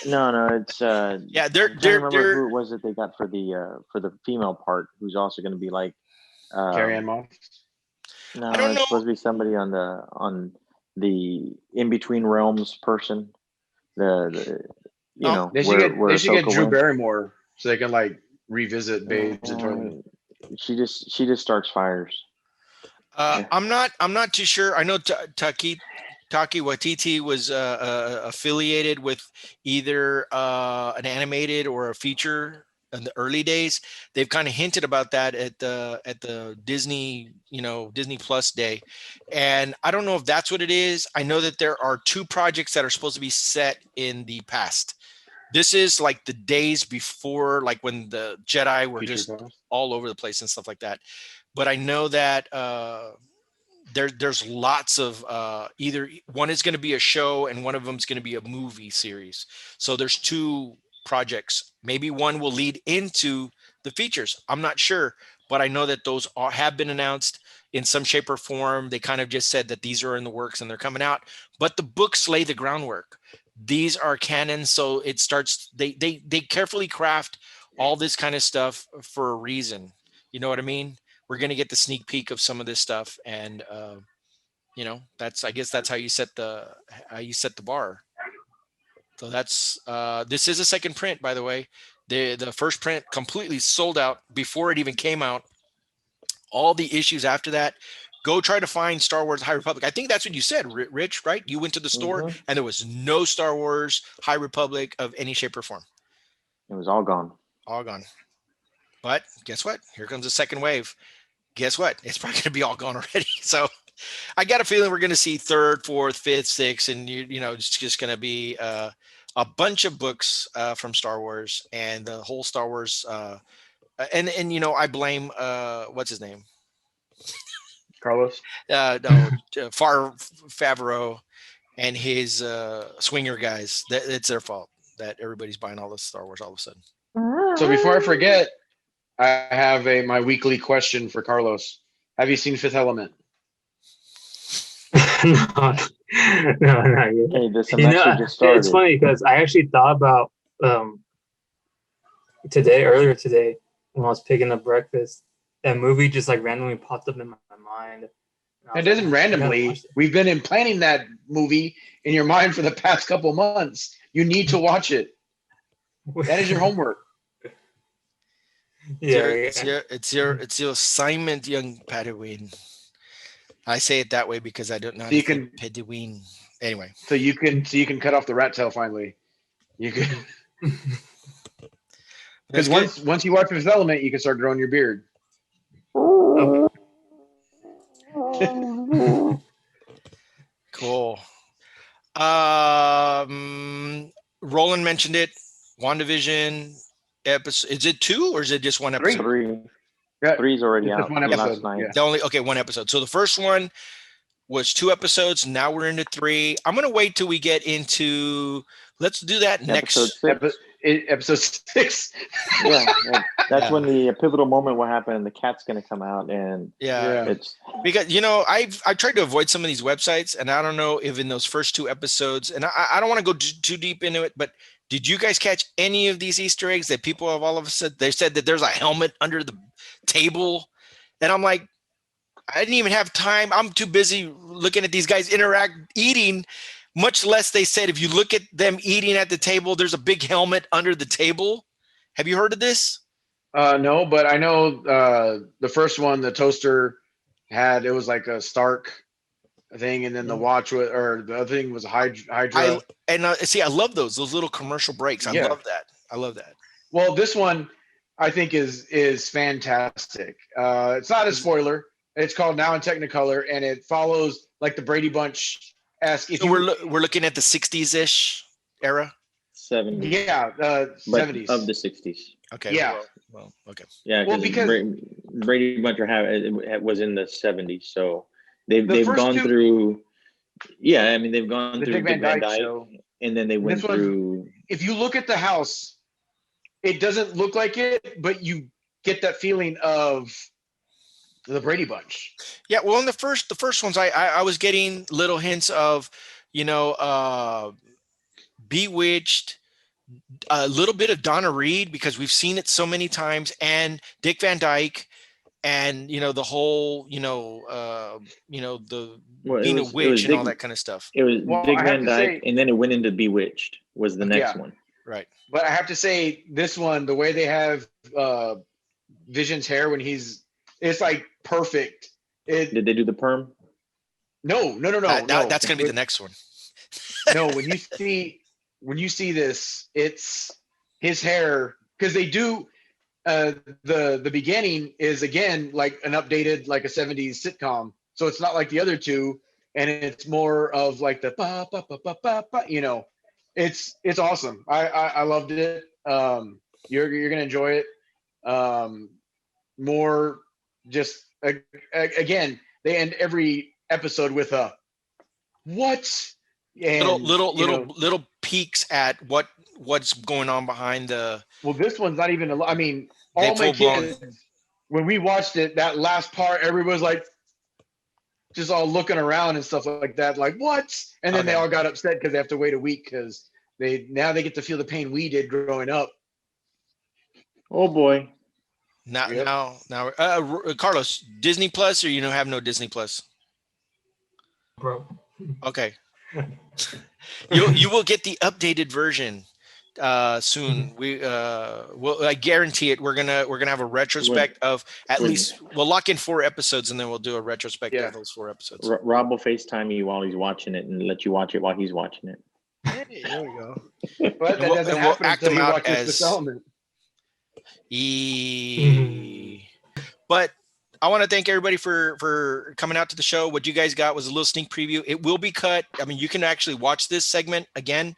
No, it's yeah, I'm trying to remember they're who it was that they got for the female part, who's also going to be like Carrie Ann Moss. no, I don't it's know. supposed to be somebody on the in between realms person. The you know They should where they should get Ahsoka Drew went. Barrymore so they can like revisit Babes in Toyland. She just starts fires. Yeah. I'm not too sure. I know Taki Waititi was affiliated with either an animated or a feature in the early days. They've kind of hinted about that at the Disney, Disney Plus day. And I don't know if that's what it is. I know that there are two projects that are supposed to be set in the past. This is like the days before, like when the Jedi were Future just Past. all over the place and stuff like that. But I know that there's lots of either one is going to be a show and one of them is going to be a movie series. So there's two projects. Maybe one will lead into the features. I'm not sure, but I know that those have been announced in some shape or form. They kind of just said that these are in the works and they're coming out. But the books lay the groundwork. These are canon, so it starts. They carefully craft all this kind of stuff for a reason. You know what I mean? We're going to get the sneak peek of some of this stuff, and I guess that's how you set the bar. So that's this is a second print, by the way. The first print completely sold out before it even came out. All the issues after that, go try to find Star Wars High Republic. I think that's what you said, Rich, right? You went to the store and there was no Star Wars High Republic of any shape or form. It was all gone. All gone. But guess what? Here comes the second wave. Guess what? It's probably going to be all gone already. So I got a feeling we're going to see third, fourth, fifth, sixth, and it's just going to be a bunch of books from Star Wars and the whole Star Wars. And I blame what's his name? Carlos. No, Favreau and his swinger guys. It's their fault that everybody's buying all this Star Wars all of a sudden. So before I forget, I have my weekly question for Carlos. Have you seen Fifth Element? No, not yet. Hey, the semester just started. It's funny because I actually thought about earlier today when I was picking up breakfast. That movie just like randomly popped up in my mind. It doesn't randomly. We've been implanting that movie in your mind for the past couple months. You need to watch it. That is your homework. It's your assignment, young Padawan. I say it that way because I don't know. So you can Padawan. Anyway. So you can cut off the rat tail finally. You can. Because once you watch Fifth Element, you can start growing your beard. Cool. Roland mentioned it. WandaVision episode. Is it 2 or is it just one episode? 3. Yeah. 3's already It's out. just one episode. Last night. Yeah. The only one episode. So the first one was 2 episodes. Now we're into 3. I'm gonna wait till we get into. Let's do that next. Episode 6. Yeah, that's when the pivotal moment will happen, and the cat's going to come out, and it's because I've tried to avoid some of these websites, and I don't know if in those first 2 episodes, and I don't want to go too deep into it, but did you guys catch any of these Easter eggs that people have all of a sudden they said that there's a helmet under the table, and I'm like, I didn't even have time. I'm too busy looking at these guys eating. Much less they said, if you look at them eating at the table, there's a big helmet under the table. Have you heard of this? No, but I know the first one, the toaster it was like a Stark thing, and then the watch or the other thing was a Hydra. I love those little commercial breaks. I love that. Well, this one, I think is fantastic. It's not a spoiler. It's called Now in Technicolor, and it follows like the Brady Bunch esque. So we're looking at the 60s ish era. 70s. Yeah, But 70s of the 60s. Okay. Yeah. Well, okay. Yeah, Well, because Brady Bunch it was in the 70s, so they've first gone two- through. Yeah, I mean they've gone the through Dick Van Dyke Show. and then they went This one- through. If you look at the house, it doesn't look like it, but you get that feeling of the Brady Bunch. Yeah, well, in the first ones, I was getting little hints of, Bewitched, a little bit of Donna Reed because we've seen it so many times, and Dick Van Dyke, and the whole, the being a witch and all that kind of stuff. It was Well, Dick I have Van to Dyke, say- and then it went into Bewitched was the next Yeah. one. Right. But I have to say, this one, the way they have Vision's hair when it's like perfect. Did they do the perm? No. That's gonna be the next one. No, when you see this, it's his hair, because they do the beginning is again like an updated, like a 70s sitcom. So it's not like the other two, and it's more of like the ba ba ba ba ba ba, it's awesome. I loved it. You're gonna enjoy it. More just again, they end every episode with a what? And, little peeks at what's going on behind the. Well, this one's not even. I mean, They all my full-blown- kids, when we watched it, that last part, everybody was like, just all looking around and stuff like that, like what? And then they Okay. all got upset because they have to wait a week because now they get to feel the pain we did growing up. Oh boy. Now, Yep. now, Carlos, Disney Plus, or have no Disney Plus? Bro. Okay. You will get the updated version soon. I guarantee it. We're gonna have a retrospect of at least. We'll lock in 4 episodes, and then we'll do a retrospect of those 4 episodes. Rob will FaceTime you while he's watching it and let you watch it while he's watching it. Hey, there we go. But that we'll- doesn't and we'll happen act until he them out watches as- the Solomon. But I want to thank everybody for coming out to the show. What you guys got was a little sneak preview. It will be cut. I mean, you can actually watch this segment again.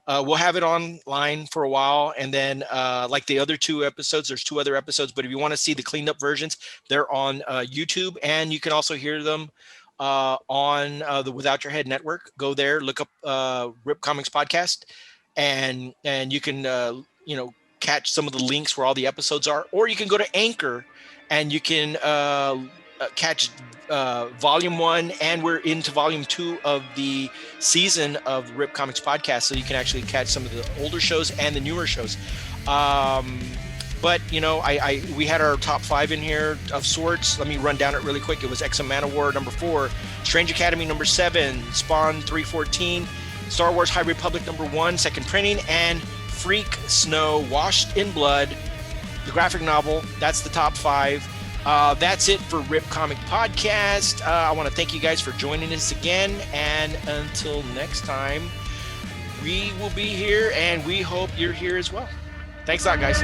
We'll have it online for a while, and then like the other 2 episodes, there's 2 other episodes. But if you want to see the cleaned up versions, they're on YouTube, and you can also hear them on the Without Your Head network. Go there, look up Rip Comics Podcast, and you can catch some of the links where all the episodes are, or you can go to Anchor and you can catch volume 1, and we're into volume 2 of the season of the Rip Comics Podcast, so you can actually catch some of the older shows and the newer shows. But we had our top 5 in here of sorts. Let me run down it really quick. It was X of MANOWAR number 4, Strange Academy number 7, Spawn 314, Star Wars High Republic number 1, second printing, and Freak Snow Washed in Blood, the graphic novel. That's the top 5. That's it for Rip Comic Podcast. I want to thank you guys for joining us again, and until next time, we will be here, and we hope you're here as well. Thanks a lot, guys.